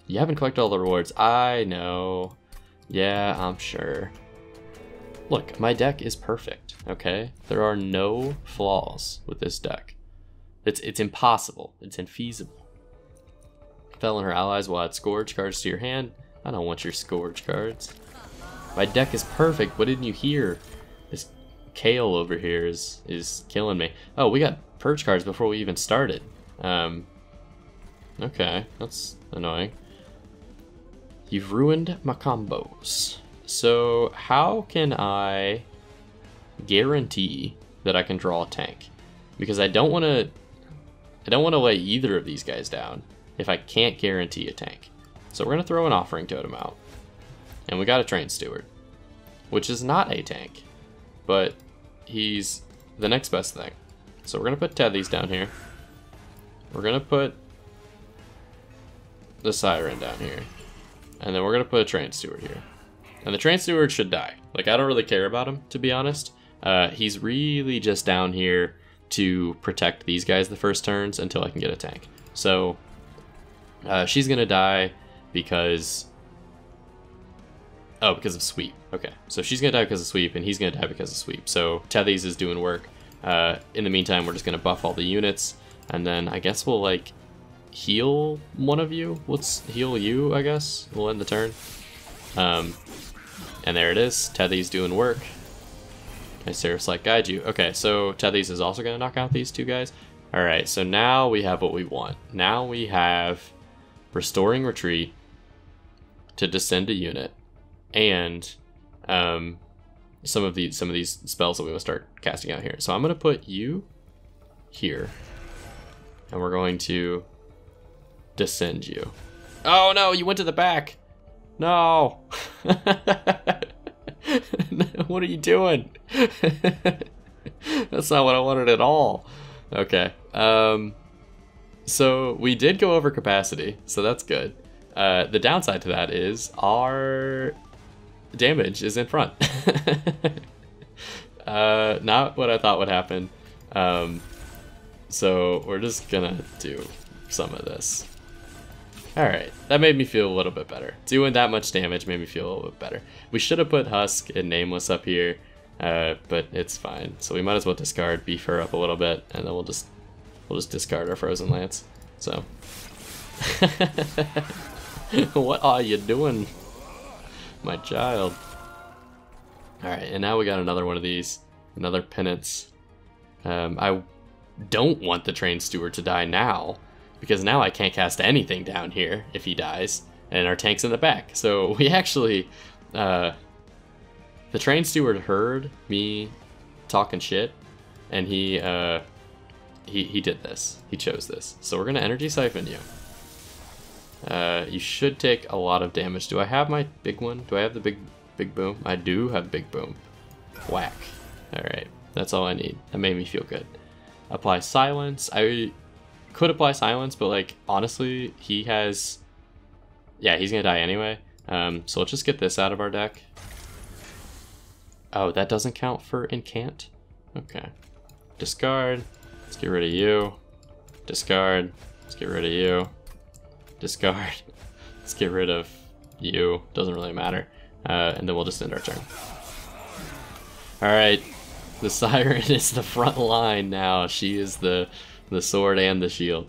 You haven't collected all the rewards. I know. Yeah, I'm sure. Look, my deck is perfect, okay? There are no flaws with this deck. It's impossible. It's infeasible. Fel and her allies will add Scourge cards to your hand. I don't want your Scourge cards. My deck is perfect. What didn't you hear? This Kale over here is killing me. Oh, we got Purge cards before we even started. Okay, that's annoying. You've ruined my combos. So how can I guarantee that I can draw a tank? Because I don't want to lay either of these guys down if I can't guarantee a tank. So we're gonna throw an Offering Totem out, and we got a Train Steward, which is not a tank, but he's the next best thing. So we're gonna put Tethys down here. We're gonna put the Siren down here, and then we're gonna put a Train Steward here. And the Train Steward should die. Like, I don't really care about him, to be honest. He's really just down here to protect these guys the first turns until I can get a tank. So she's gonna die because of sweep. Okay, so she's gonna die because of sweep, and he's gonna die because of sweep. So Tethys is doing work. In the meantime, we're just gonna buff all the units, and then I guess we'll like heal one of you. Let's heal you, I guess. We'll end the turn. And there it is. Tethys doing work. I Cirrus like guide you. Okay, so Tethys is also gonna knock out these two guys. All right, so now we have what we want. Now we have Restoring Retreat to descend a unit, and some of these spells that we want to start casting out here. So I'm gonna put you here, and we're going to descend you. Oh no, you went to the back. No. What are you doing? That's not what I wanted at all. Okay. So we did go over capacity, so that's good. The downside to that is our damage is in front. Not what I thought would happen. So we're just gonna do some of this. Alright, that made me feel a little bit better. Doing that much damage made me feel a little bit better. We should have put Husk and Nameless up here, but it's fine. So we might as well discard, beef her up a little bit, and then we'll just discard our Frozen Lance. So what are you doing, my child? Alright, and now we got another one of these, another Penance. I don't want the Train Steward to die now, because now I can't cast anything down here if he dies, and our tank's in the back. So we actually, the Train Steward heard me talking shit, and he did this. He chose this. So we're gonna Energy Siphon you. You should take a lot of damage. Do I have my big one? Do I have the big boom? I do have big boom. Whack. All right, that's all I need. That made me feel good. Apply Silence. I could apply Silence, but like honestly, he has, yeah, he's gonna die anyway. So let's just get this out of our deck. Oh, that doesn't count for Incant? Okay. Discard. Let's get rid of you. Discard. Let's get rid of you. Discard. Let's get rid of you. Doesn't really matter. And then we'll just end our turn. Alright. The Siren is the front line now. She is the sword and the shield.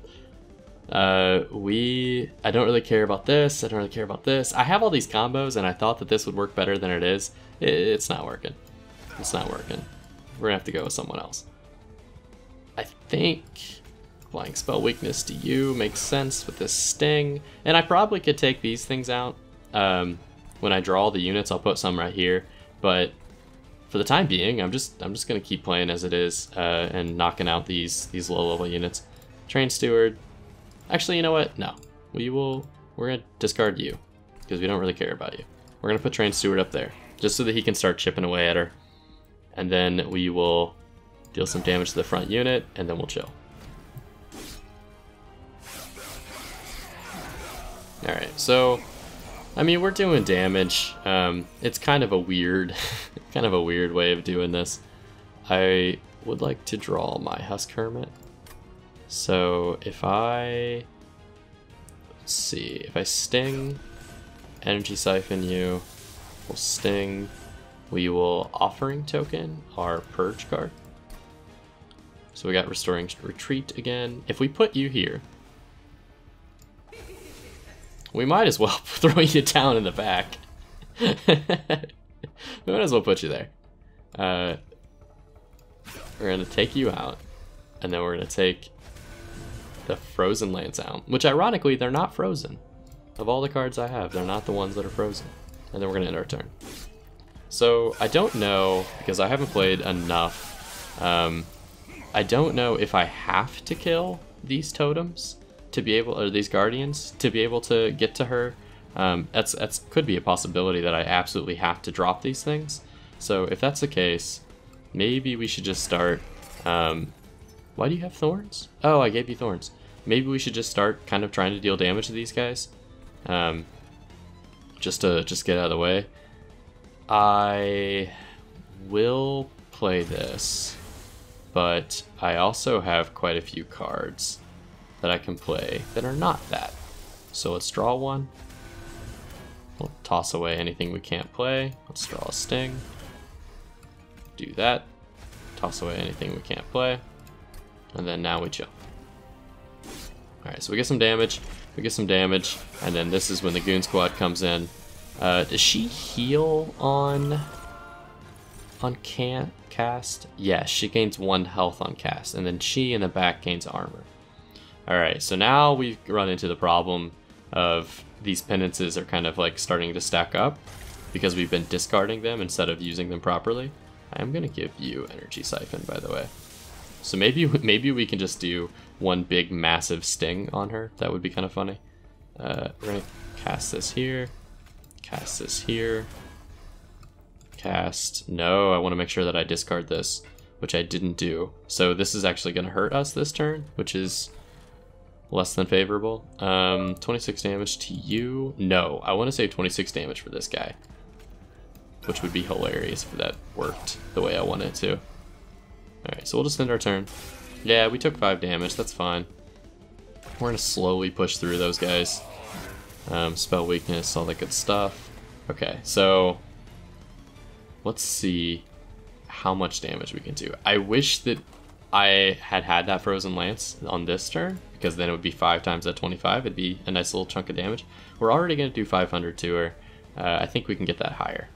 I don't really care about this. I don't really care about this. I have all these combos, and I thought that this would work better than it is. It's not working. It's not working. We're gonna have to go with someone else. I think applying spell weakness to you makes sense with this sting, and I probably could take these things out. When I draw the units, I'll put some right here, but for the time being, I'm just gonna keep playing as it is, and knocking out these low level units. Train Steward. Actually, you know what? No, we're gonna discard you because we don't really care about you. We're gonna put Train Steward up there. just so that he can start chipping away at her. And then we will deal some damage to the front unit, and then we'll chill. Alright, so, I mean, we're doing damage. It's kind of a weird, way of doing this. I would like to draw my Husk Hermit. So if I, let's see, if I sting, energy siphon you, we'll sting, we will offering token our purge card. So we got restoring retreat again. If we put you here, we might as well throw you down in the back. We might as well put you there. We're gonna take you out, and then we're gonna take the frozen lands out, which ironically, they're not frozen. Of all the cards I have, they're not the ones that are frozen. And then we're gonna end our turn. So I don't know, because I haven't played enough, I don't know if I have to kill these totems to be able, or these guardians, to be able to get to her. That's could be a possibility that I absolutely have to drop these things. So if that's the case, maybe we should just start, why do you have thorns? Oh, I gave you thorns. Maybe we should just start kind of trying to deal damage to these guys. Just to get out of the way. I will play this, but I also have quite a few cards that I can play that are not that. So let's draw one. We'll toss away anything we can't play. Let's draw a sting. Do that. Toss away anything we can't play. And then now we chill. Alright, so we get some damage. We get some damage. And then this is when the Goon Squad comes in. Does she heal on cast? Yes, she gains 1 health on cast. And then she in the back gains armor. Alright, so now we've run into the problem of these penances are kind of like starting to stack up because we've been discarding them instead of using them properly. I'm gonna give you energy siphon, by the way. So maybe we can just do one big massive sting on her. That would be kind of funny. We're gonna cast this here, cast this here, cast. No, I want to make sure that I discard this, which I didn't do. So this is actually gonna hurt us this turn, which is less than favorable. 26 damage to you. No, I want to save 26 damage for this guy, which would be hilarious if that worked the way I want it to. Alright, so we'll just end our turn. Yeah, we took 5 damage, that's fine. We're gonna slowly push through those guys. Spell weakness, all that good stuff. Okay, so let's see how much damage we can do. I wish that I had that Frozen Lance on this turn, because then it would be 5 times that 25. It'd be a nice little chunk of damage. We're already gonna do 500 to her. I think we can get that higher.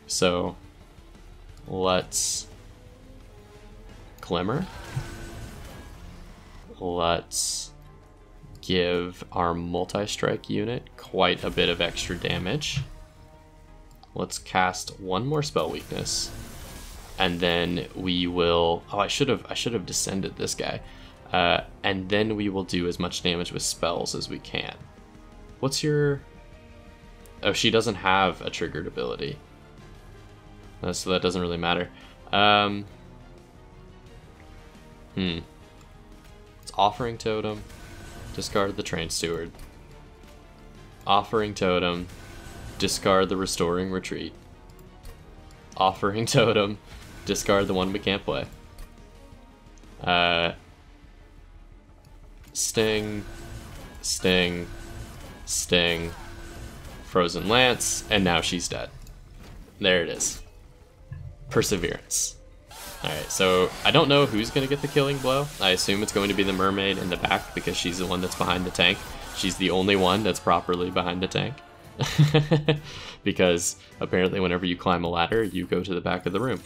So let's Glimmer. Let's give our multi-strike unit quite a bit of extra damage. Let's cast 1 more spell weakness, and then we will. Oh, I should have descended this guy, and then we will do as much damage with spells as we can. What's your? Oh, she doesn't have a triggered ability, so that doesn't really matter. It's Offering Totem, discard the Train Steward. Offering Totem, discard the Restoring Retreat. Offering Totem, discard the one we can't play. Sting, Sting, Sting, Frozen Lance, and now she's dead. There it is. Perseverance. Alright, so I don't know who's going to get the killing blow. I assume it's going to be the mermaid in the back because she's the one that's behind the tank. She's the only one that's properly behind the tank. Because apparently whenever you climb a ladder, you go to the back of the room.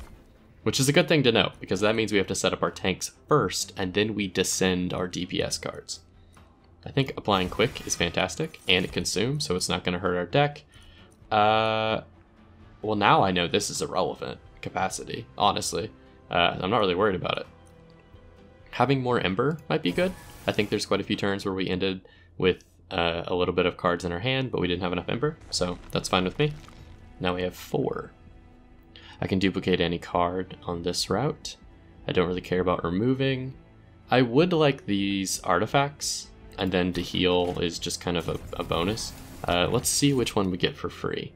Which is a good thing to know, because that means we have to set up our tanks first, and then we descend our DPS cards. I think applying quick is fantastic, and it consumes, so it's not going to hurt our deck. Well, now I know this is irrelevant capacity, honestly. I'm not really worried about it. Having more Ember might be good. I think there's quite a few turns where we ended with a little bit of cards in our hand, but we didn't have enough Ember, so that's fine with me. Now we have 4. I can duplicate any card on this route. I don't really care about removing. I would like these artifacts, and then to heal is just kind of a bonus. Let's see which one we get for free.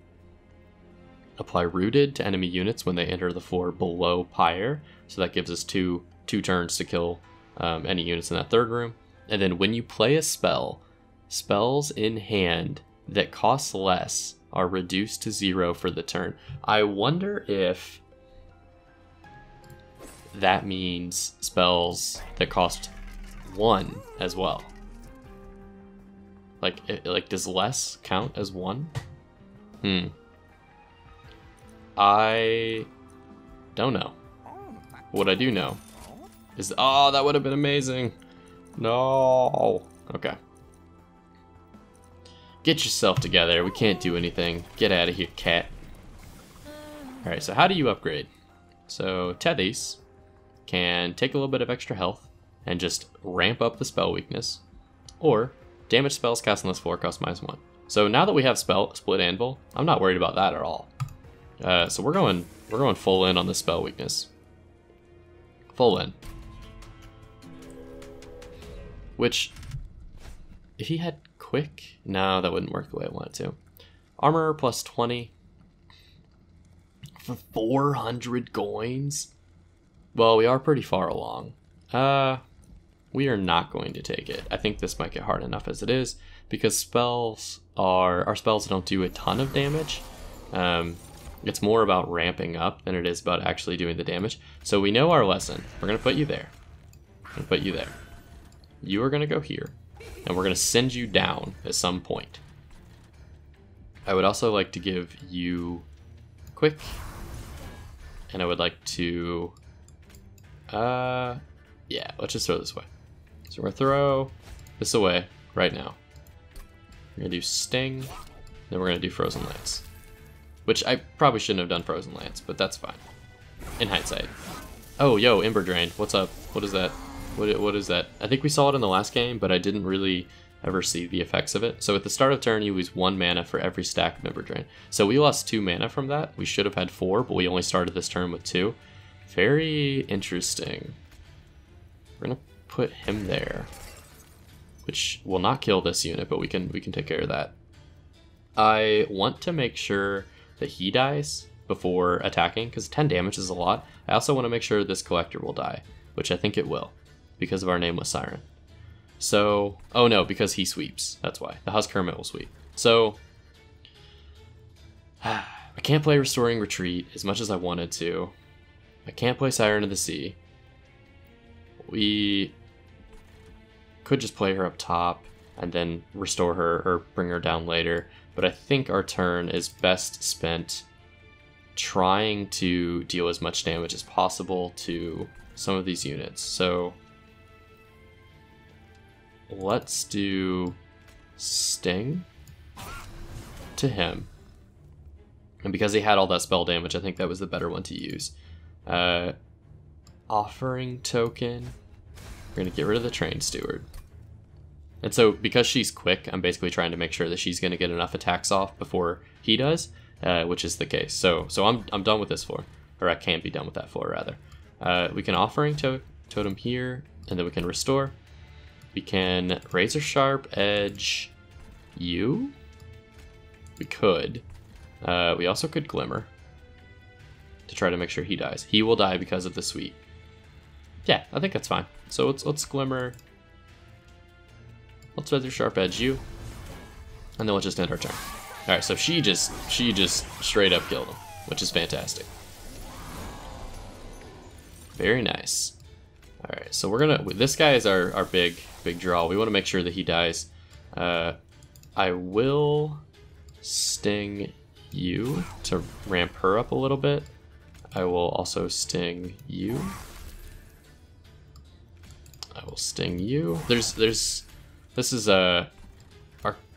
Apply Rooted to enemy units when they enter the floor below Pyre, so that gives us two turns to kill any units in that third room. And then when you play a spell, spells in hand that cost less are reduced to 0 for the turn. I wonder if that means spells that cost 1 as well. Like does less count as 1? I don't know. What I do know is, oh, that would have been amazing. No. Okay. Get yourself together. We can't do anything. Get out of here, cat. Alright, so how do you upgrade? So Tethys can take a little bit of extra health and just ramp up the spell weakness. Or damage spells cast on this floor cost -1. So now that we have Split Anvil, I'm not worried about that at all. So we're going full in on the spell weakness. Full in. Which, if he had quick, no, that wouldn't work the way I want it to. Armor plus 20 for 400 coins. Well, we are pretty far along. We are not going to take it. I think this might get hard enough as it is, because our spells don't do a ton of damage. It's more about ramping up than it is about actually doing the damage. So we know our lesson. We're gonna put you there. We're gonna put you there. You are gonna go here, and we're gonna send you down at some point. I would also like to give you quick, and I would like to, yeah, let's just throw this away. So we're gonna throw this away right now. We're gonna do Sting, then we're gonna do Frozen Lance. Which I probably shouldn't have done Frozen Lance, but that's fine. In hindsight. Oh, yo, Ember Drain. What's up? What is that? What is that? I think we saw it in the last game, but I didn't really ever see the effects of it. So at the start of turn, you lose 1 mana for every stack of Ember Drain. So we lost 2 mana from that. We should have had 4, but we only started this turn with 2. Very interesting. We're gonna put him there, which will not kill this unit, but we can take care of that. I want to make sure that he dies before attacking, because 10 damage is a lot. I also want to make sure this collector will die, which I think it will, because of our Nameless Siren. So, oh no, because he sweeps. That's why. The Husk Hermit will sweep. So, I can't play Restoring Retreat as much as I wanted to. I can't play Siren of the Sea. We could just play her up top and then restore her or bring her down later. But I think our turn is best spent trying to deal as much damage as possible to some of these units. So let's do Sting to him. And because he had all that spell damage, I think that was the better one to use. Offering Token. We're going to get rid of the Train Steward. And so, because she's quick, I'm basically trying to make sure that she's going to get enough attacks off before he does, which is the case. So I'm done with this floor, or I can't be done with that floor, rather. We can Offering Totem here, and then we can Restore. We can Razor Sharp Edge you. We could. We also could Glimmer to try to make sure he dies. He will die because of the sweep. Yeah, I think that's fine. So let's Glimmer. Let's Razor Sharp Edge you, and then we'll just end our turn. All right, so she just straight up killed him, which is fantastic. Very nice. All right, so we're gonna. This guy is our big draw. We want to make sure that he dies. I will Sting you to ramp her up a little bit. I will also Sting you. I will Sting you. This is our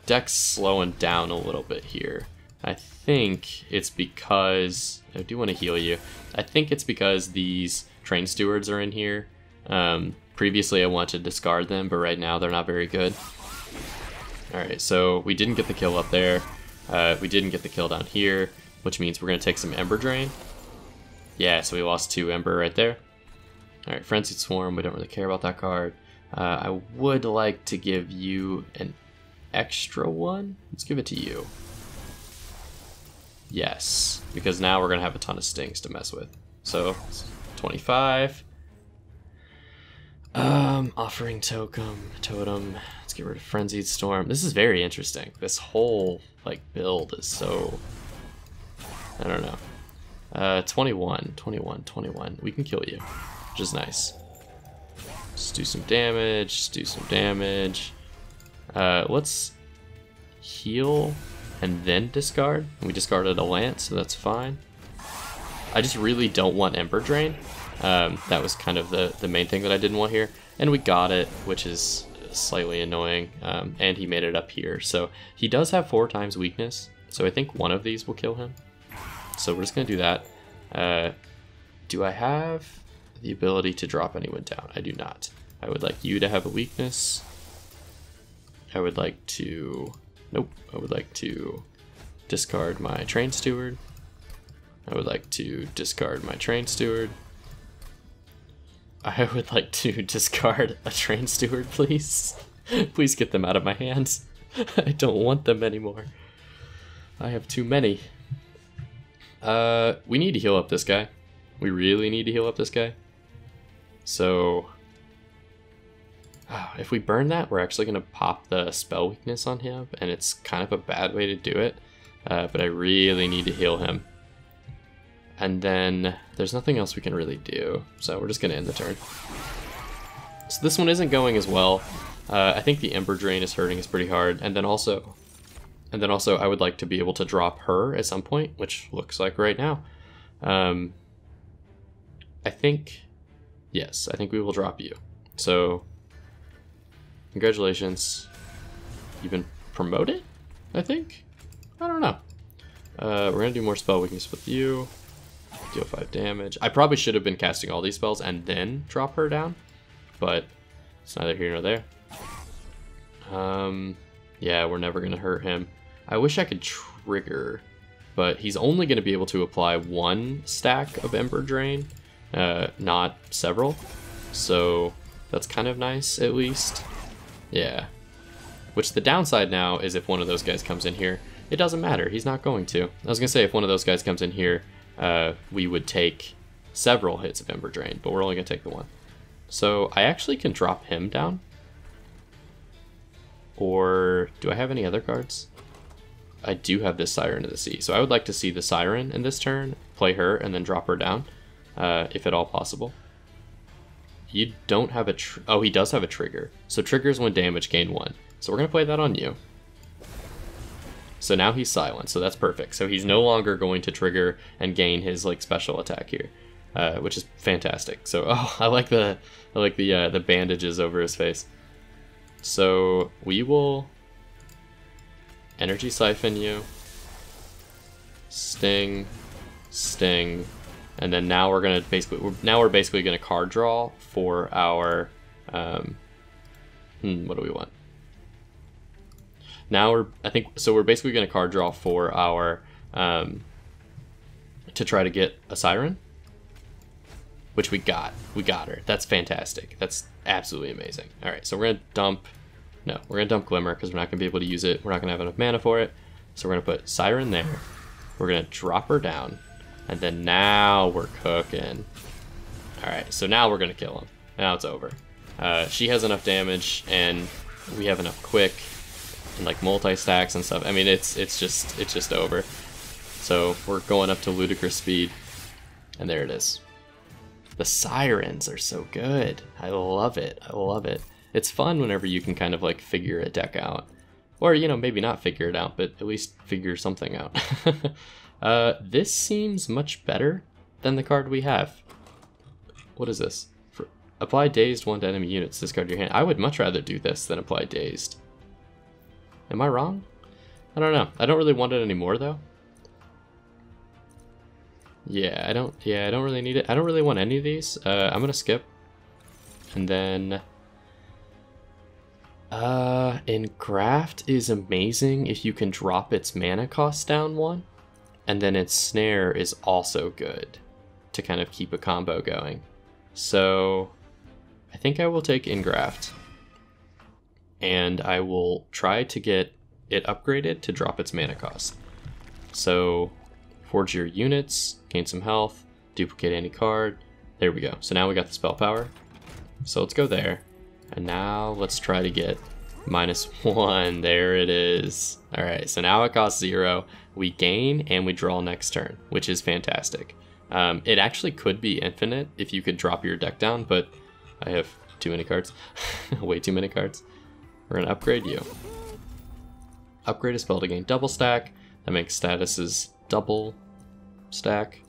deck's slowing down a little bit here. I think it's because, I do want to heal you. I think it's because these Train Stewards are in here. Previously I wanted to discard them, but right now they're not very good. Alright, so we didn't get the kill up there. We didn't get the kill down here, which means we're going to take some Ember Drain. Yeah, so we lost 2 Ember right there. Alright, Frenzied Swarm, we don't really care about that card. I would like to give you an extra one. Let's give it to you. Yes, because now we're going to have a ton of stings to mess with. So, 25. Offering Totem. Let's get rid of Frenzied Storm. This is very interesting. This whole, like, build is so... I don't know. 21. We can kill you, which is nice. Let's do some damage, let's heal and then discard. We discarded a lance, so that's fine. I just really don't want Ember Drain. That was kind of the main thing that I didn't want here. And we got it, which is slightly annoying. And he made it up here. So he does have 4 times weakness. So I think one of these will kill him. So we're just going to do that. Do I have the ability to drop anyone down? I do not. I would like you to have a weakness. I would like to... Nope. I would like to discard my Train Steward. I would like to discard my Train Steward. I would like to discard a Train Steward, please. Please get them out of my hands. I don't want them anymore. I have too many. We need to heal up this guy. We really need to heal up this guy. So, if we burn that, we're actually going to pop the spell weakness on him, and it's kind of a bad way to do it, but I really need to heal him. And then there's nothing else we can really do, so we're just going to end the turn. So this one isn't going as well. I think the Ember Drain is hurting us pretty hard, and then also I would like to be able to drop her at some point, which looks like right now. I think, yes, I think we will drop you. So, congratulations. You've been promoted, I think? I don't know. We're going to do more spell weakness with you. Deal 5 damage. I probably should have been casting all these spells and then drop her down, but it's neither here nor there. Yeah, we're never going to hurt him. I wish I could trigger, but he's only going to be able to apply 1 stack of Ember Drain, not several. So that's kind of nice, at least. Yeah. Which the downside now is if one of those guys comes in here, it doesn't matter. He's not going to. I was going to say if one of those guys comes in here, we would take several hits of Ember Drain, but we're only going to take the 1. So I actually can drop him down. Or do I have any other cards? I do have this Siren of the Sea. So I would like to see the Siren in this turn, play her, and then drop her down, if at all possible. You don't have a... Oh, he does have a trigger. So triggers when damage, gain 1. So we're going to play that on you. So now he's silent, so that's perfect. So he's no longer going to trigger and gain his like special attack here, which is fantastic. So I like the bandages over his face. So we will energy siphon you, sting, and then now we're gonna basically gonna card draw for our what do we want? Now we're basically going to card draw for our to try to get a Siren, which we got her. That's fantastic. That's absolutely amazing. All right, so we're gonna dump Glimmer because we're not gonna be able to use it. We're not gonna have enough mana for it. So we're gonna put Siren there. We're gonna drop her down, and then now we're cooking. All right, so now we're gonna kill him. Now it's over. She has enough damage, and we have enough quick. And like multi-stacks and stuff. I mean, it's just over. So we're going up to ludicrous speed, and there it is. The Sirens are so good. I love it. I love it. It's fun whenever you can kind of like figure a deck out, or you know, maybe not figure it out, but at least figure something out. This seems much better than the card we have. What is this? Apply Dazed 1 to enemy units. Discard your hand. I would much rather do this than apply Dazed. Am I wrong? I don't know. I don't really want it anymore though. Yeah, I don't really need it. I don't really want any of these. I'm gonna skip. And then Engraft is amazing if you can drop its mana cost down 1. And then its Snare is also good to kind of keep a combo going. So I think I will take Ingraft, and I will try to get it upgraded to drop its mana cost. So forge your units, gain some health, duplicate any card. There we go. So now we got the spell power. So let's go there. And now let's try to get -1. There it is. All right, so now it costs 0. We gain and we draw next turn, which is fantastic. It actually could be infinite if you could drop your deck down, but I have too many cards. Way too many cards. We're gonna upgrade you. Upgrade a spell to gain double stack. That makes statuses double stack.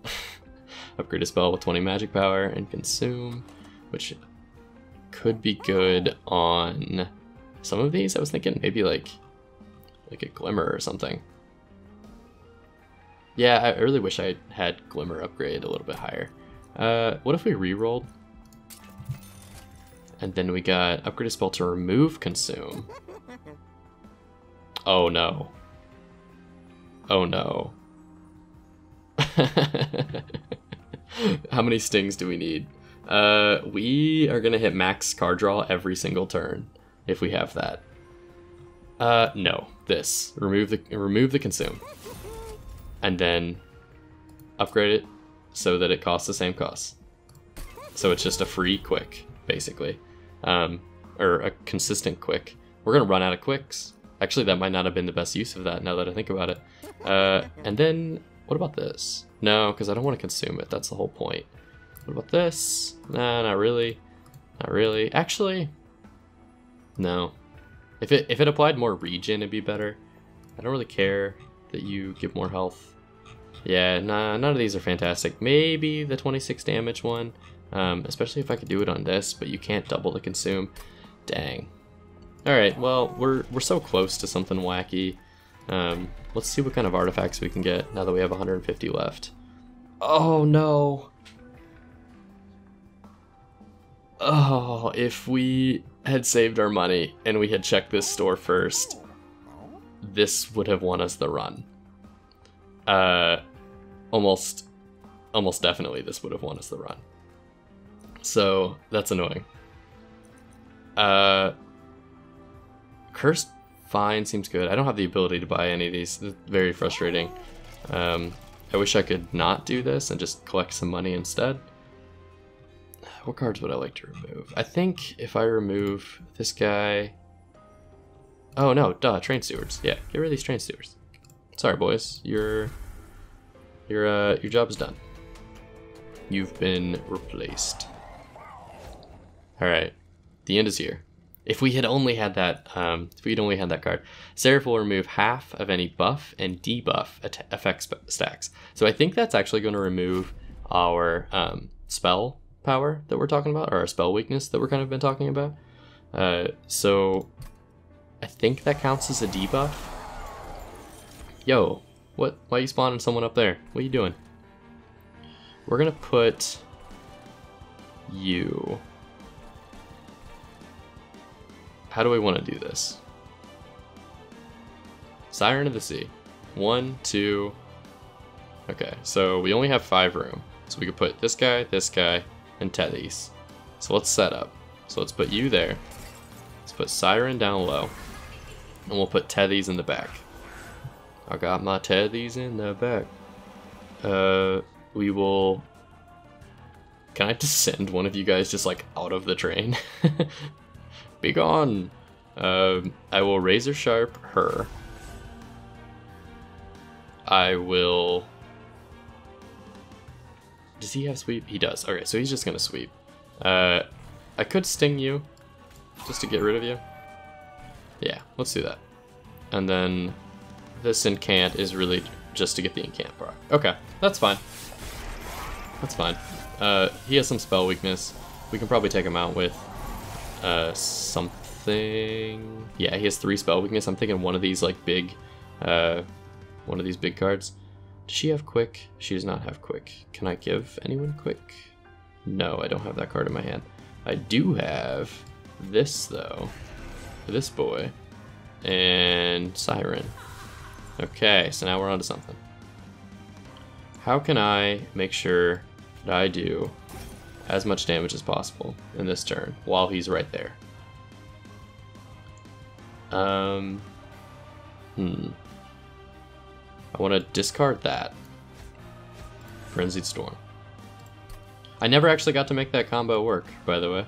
Upgrade a spell with 20 magic power and consume, which could be good on some of these. I was thinking maybe like a Glimmer or something. Yeah, I really wish I had Glimmer upgrade a little bit higher. What if we rerolled? And then we got upgrade a spell to remove consume. Oh no. Oh no. How many stings do we need? We are gonna hit max card draw every single turn if we have that. No, this. Remove the consume. And then upgrade it so that it costs the same cost. So it's just a free quick, basically. Or a consistent quick. We're gonna run out of quicks. Actually, that might not have been the best use of that now that I think about it. And then, what about this? No, because I don't want to consume it. That's the whole point. What about this? Nah, not really. Not really. Actually, no. If it applied more regen, it'd be better. I don't really care that you give more health. Yeah, nah, none of these are fantastic. Maybe the 26 damage one, especially if I could do it on this, but you can't double the consume. Dang. All right, well, we're so close to something wacky. Let's see what kind of artifacts we can get now that we have 150 left. Oh no. Oh, if we had saved our money and we had checked this store first, this would have won us the run. Almost definitely this would have won us the run. So that's annoying. Cursed Fine seems good. I don't have the ability to buy any of these. It's very frustrating. I wish I could not do this and just collect some money instead. What cards would I like to remove? I think if I remove this guy... Oh no, duh, Train Stewards. Yeah, get rid of these Train Stewards. Sorry boys, your job is done. You've been replaced. Alright, the end is here. If we had only had that, card, Seraph will remove half of any buff and debuff effect stacks. So I think that's actually going to remove our spell power that we're talking about, or our spell weakness that we're kind of been talking about. So I think that counts as a debuff. Yo, what? Why are you spawning someone up there? What are you doing? We're gonna put you. How do we want to do this? Siren of the Sea. 1, 2. Okay, so we only have 5 room. So we could put this guy, and Tethys. So let's set up. So let's put you there. Let's put Siren down low. And we'll put Tethys in the back. I got my Tethys in the back. We will... Can I just send one of you guys just like out of the train? Be gone. I will razor sharp her. I will... Does he have sweep? He does. Okay, so he's just gonna sweep. I could sting you just to get rid of you. Yeah, let's do that. And then this incant is really just to get the incant proc. Okay, that's fine. That's fine. He has some spell weakness. We can probably take him out with something. Yeah, he has 3 spell weakness. I'm thinking one of these like big, one of these big cards. Does she have quick? She does not have quick. Can I give anyone quick? No, I don't have that card in my hand. I do have this though. This boy. And Siren. Okay, so now we're on to something. How can I make sure could I do as much damage as possible in this turn while he's right there? I want to discard that. Frenzied Storm. I never actually got to make that combo work, by the way.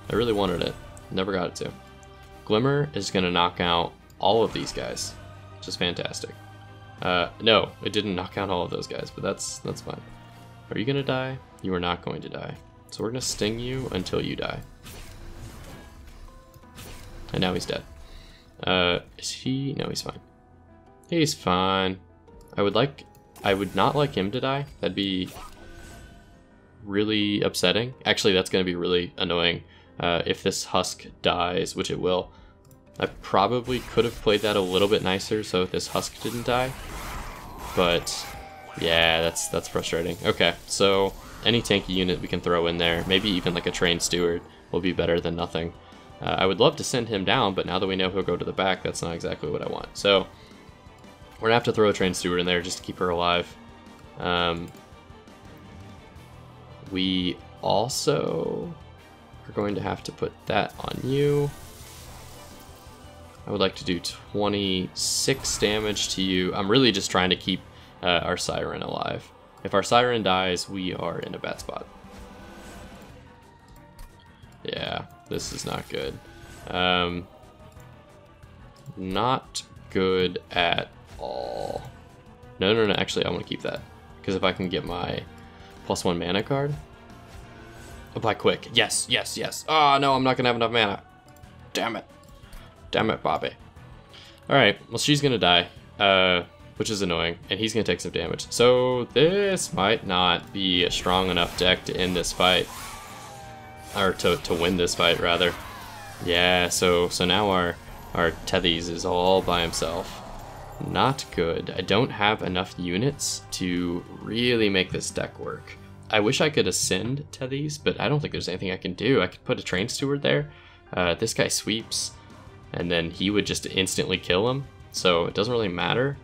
I really wanted it. Never got it to. Glimmer is going to knock out all of these guys, which is fantastic. No, it didn't knock out all of those guys, but that's fine. Are you going to die? You are not going to die. So we're going to sting you until you die. And now he's dead. Is he? No, he's fine. He's fine. I would not like him to die. That'd be really upsetting. Actually, that's going to be really annoying if this husk dies, which it will. I probably could have played that a little bit nicer so this husk didn't die. But yeah, that's frustrating. Okay, so any tanky unit we can throw in there, maybe even like a trained steward, will be better than nothing. I would love to send him down, but now that we know he'll go to the back, that's not exactly what I want. So we're gonna have to throw a trained steward in there just to keep her alive. We also are going to have to put that on you. I would like to do 26 damage to you. I'm really just trying to keep our Siren alive. If our Siren dies, we are in a bad spot. Yeah, this is not good. Not good at all. No, actually I want to keep that. Because if I can get my +1 mana card. Apply quick. Yes. Oh no, I'm not going to have enough mana. Damn it, Bobby. Alright, well she's going to die. Which is annoying. And he's going to take some damage. So this might not be a strong enough deck to end this fight. Or to win this fight, rather. Yeah, so now our Tethys is all by himself. Not good. I don't have enough units to really make this deck work. I wish I could ascend Tethys, but I don't think there's anything I can do. I could put a train steward there. This guy sweeps, and then he would just instantly kill him. So it doesn't really matter.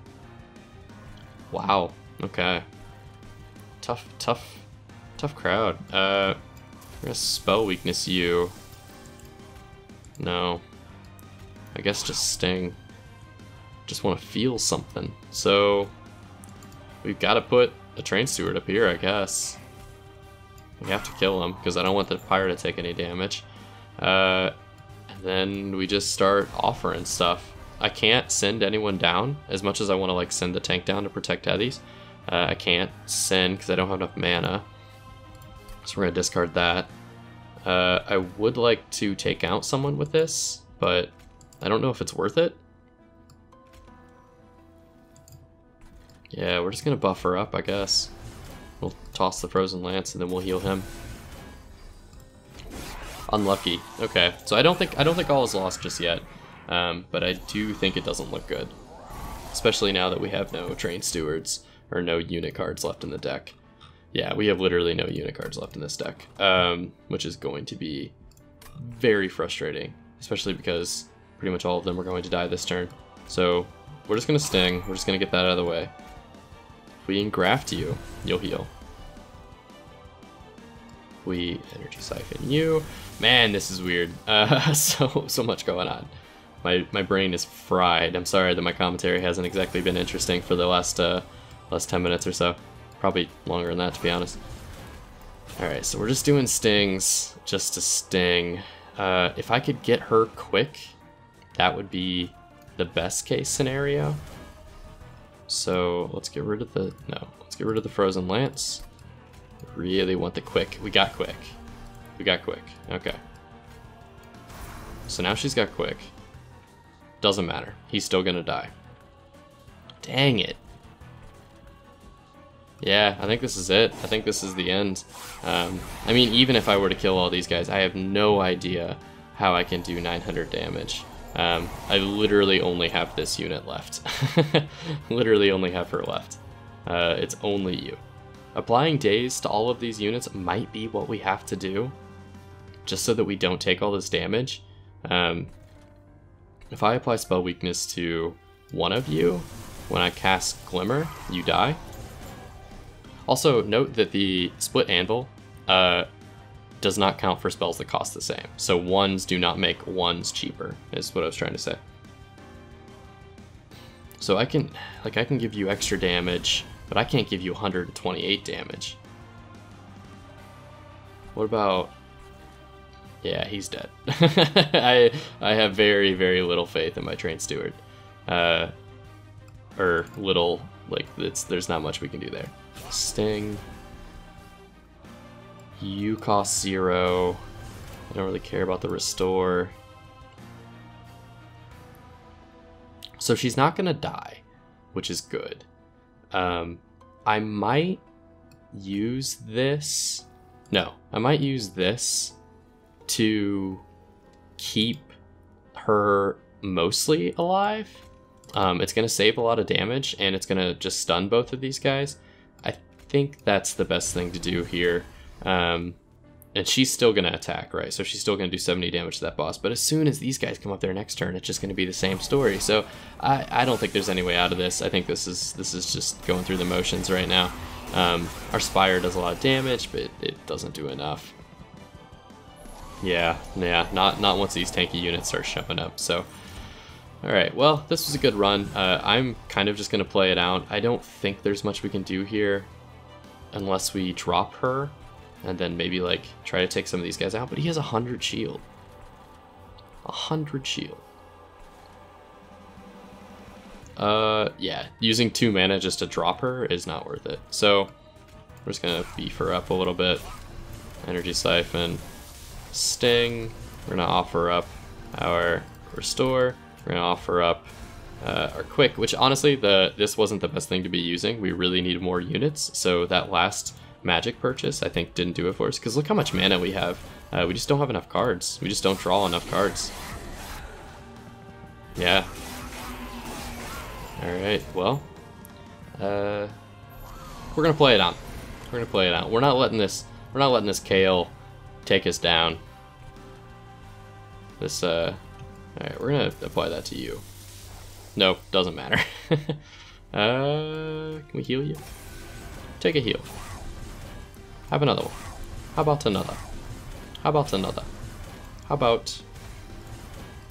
Wow. Okay. Tough crowd. We're gonna spell weakness you. No. I guess just sting. Just want to feel something. So we've got to put a train steward up here, I guess. We have to kill him because I don't want the pirate to take any damage. And then we just start offering stuff. I can't send anyone down as much as I want to like send the tank down to protect Tethys. I can't send because I don't have enough mana. So we're gonna discard that. I would like to take out someone with this, but I don't know if it's worth it. Yeah, we're just gonna buff her up, I guess. We'll toss the Frozen Lance and then we'll heal him. Unlucky. Okay, so I don't think all is lost just yet, but I do think it doesn't look good, especially now that we have no trained stewards or no unit cards left in the deck. Yeah, we have literally no unit cards left in this deck, which is going to be very frustrating, especially because pretty much all of them are going to die this turn. So we're just going to sting. We're just going to get that out of the way. If we engraft you, you'll heal. If we energy siphon you, man, this is weird. So much going on. My brain is fried. I'm sorry that my commentary hasn't exactly been interesting for the last 10 minutes or so. Probably longer than that, to be honest. Alright, so we're just doing stings just to sting. If I could get her quick, that would be the best case scenario. So let's get rid of let's get rid of the Frozen Lance. Really want the quick. We got quick. Okay. So now she's got quick. Doesn't matter. He's still gonna die. Dang it. Yeah, I think this is it. I think this is the end. I mean, even if I were to kill all these guys, I have no idea how I can do 900 damage. I literally only have this unit left. Literally only have her left. It's only you. Applying daze to all of these units might be what we have to do, just so that we don't take all this damage. If I apply spell weakness to one of you, when I cast Glimmer, you die. Also, note that the split anvil does not count for spells that cost the same. So ones do not make ones cheaper, is what I was trying to say. So I can give you extra damage, but I can't give you 128 damage. What about... Yeah, he's dead. I have very, very little faith in my trained steward. Or little, like, there's not much we can do there. Sting. You cost 0. I don't really care about the restore. So she's not gonna die, which is good. I might use this. No, I might use this to keep her mostly alive. It's going to save a lot of damage, and it's going to just stun both of these guys. I think that's the best thing to do here. And she's still going to attack, right? So she's still going to do 70 damage to that boss. But as soon as these guys come up there next turn, it's just going to be the same story. So I don't think there's any way out of this. I think this is just going through the motions right now. Our Spire does a lot of damage, but it doesn't do enough. Yeah, not once these tanky units start showing up. So, all right, well, this was a good run. I'm kind of just gonna play it out. I don't think there's much we can do here, unless we drop her, and then maybe like try to take some of these guys out. But he has 100 shield. 100 shield. Yeah, using 2 mana just to drop her is not worth it. So we're just gonna beef her up a little bit. Energy Siphon. Sting. We're gonna offer up our restore. We're gonna offer up our quick, which honestly this wasn't the best thing to be using. We really need more units, so that last magic purchase I think didn't do it for us, because look how much mana we have. We just don't have enough cards. We just don't draw enough cards. Yeah. Alright, well, we're gonna play it out. We're gonna play it out. We're not letting this Kale take us down. This, alright, we're gonna apply that to you. Nope, doesn't matter. Can we heal you? Take a heal. Have another one. How about another? How about another? How about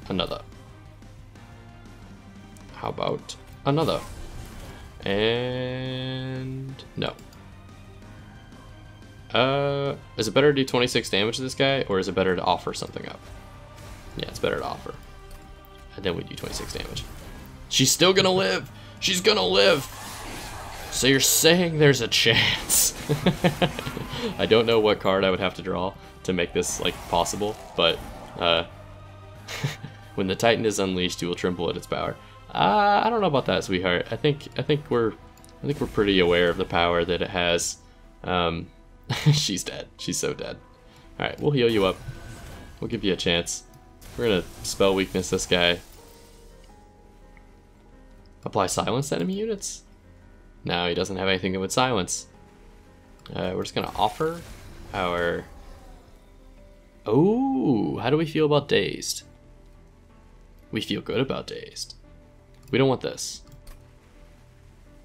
another? How about another? And no. Is it better to do 26 damage to this guy, or is it better to offer something up? Yeah, it's better to offer. And then we do 26 damage. She's still gonna live! She's gonna live! So you're saying there's a chance? I don't know what card I would have to draw to make this, like, possible, but, when the Titan is unleashed, you will tremble at its power. I don't know about that, sweetheart. I think we're pretty aware of the power that it has. She's dead. She's so dead. All right, we'll heal you up. We'll give you a chance. We're gonna spell weakness this guy. Apply silence to enemy units. No, he doesn't have anything that would silence. We're just gonna offer our. Oh, how do we feel about dazed? We feel good about dazed. We don't want this.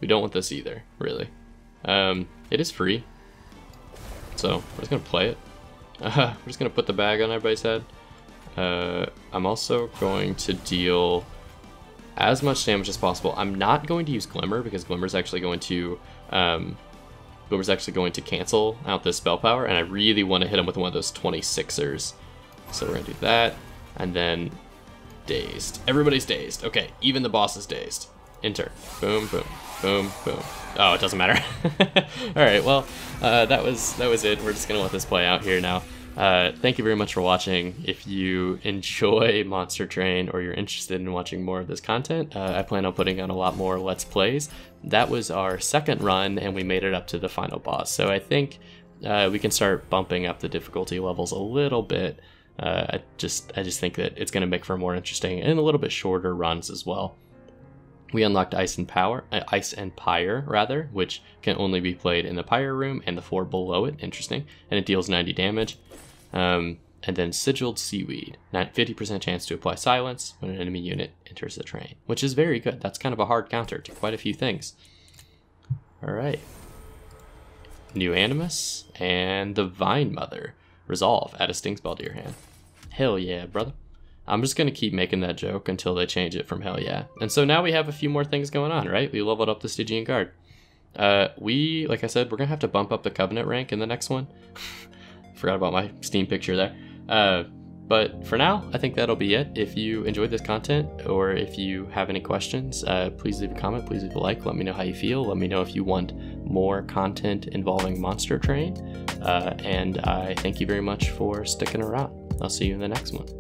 We don't want this either, really. It is free, so we're just gonna play it. We're just gonna put the bag on everybody's head. I'm also going to deal as much damage as possible. I'm not going to use Glimmer because Glimmer's actually going to cancel out this spell power, and I really want to hit him with one of those 26ers. So we're gonna do that, and then dazed. Everybody's dazed. Okay, even the boss is dazed. Enter. Boom, boom, boom, boom. Oh, it doesn't matter. All right, well, that was it. We're just gonna let this play out here now. Thank you very much for watching. If you enjoy Monster Train or you're interested in watching more of this content, I plan on putting on a lot more Let's Plays. That was our second run, and we made it up to the final boss. So I think we can start bumping up the difficulty levels a little bit. I just think that it's going to make for more interesting and a little bit shorter runs as well. We unlocked Ice and Pyre, rather, which can only be played in the Pyre room and the floor below it. Interesting, and it deals 90 damage. And then Sigiled Seaweed, 50% chance to apply silence when an enemy unit enters the train, which is very good. That's kind of a hard counter to quite a few things. All right. New Animus, and the Vine Mother. Resolve, add a sting spell to your hand. Hell yeah, brother. I'm just gonna keep making that joke until they change it from hell yeah. And so now we have a few more things going on, right? We leveled up the Stygian Guard. Like I said, we're gonna have to bump up the Covenant rank in the next one. Forgot about my Steam picture there. But for now, I think that'll be it. If you enjoyed this content, or if you have any questions, please leave a comment, please leave a like, let me know how you feel, let me know if you want more content involving Monster Train, and I thank you very much for sticking around. I'll see you in the next one.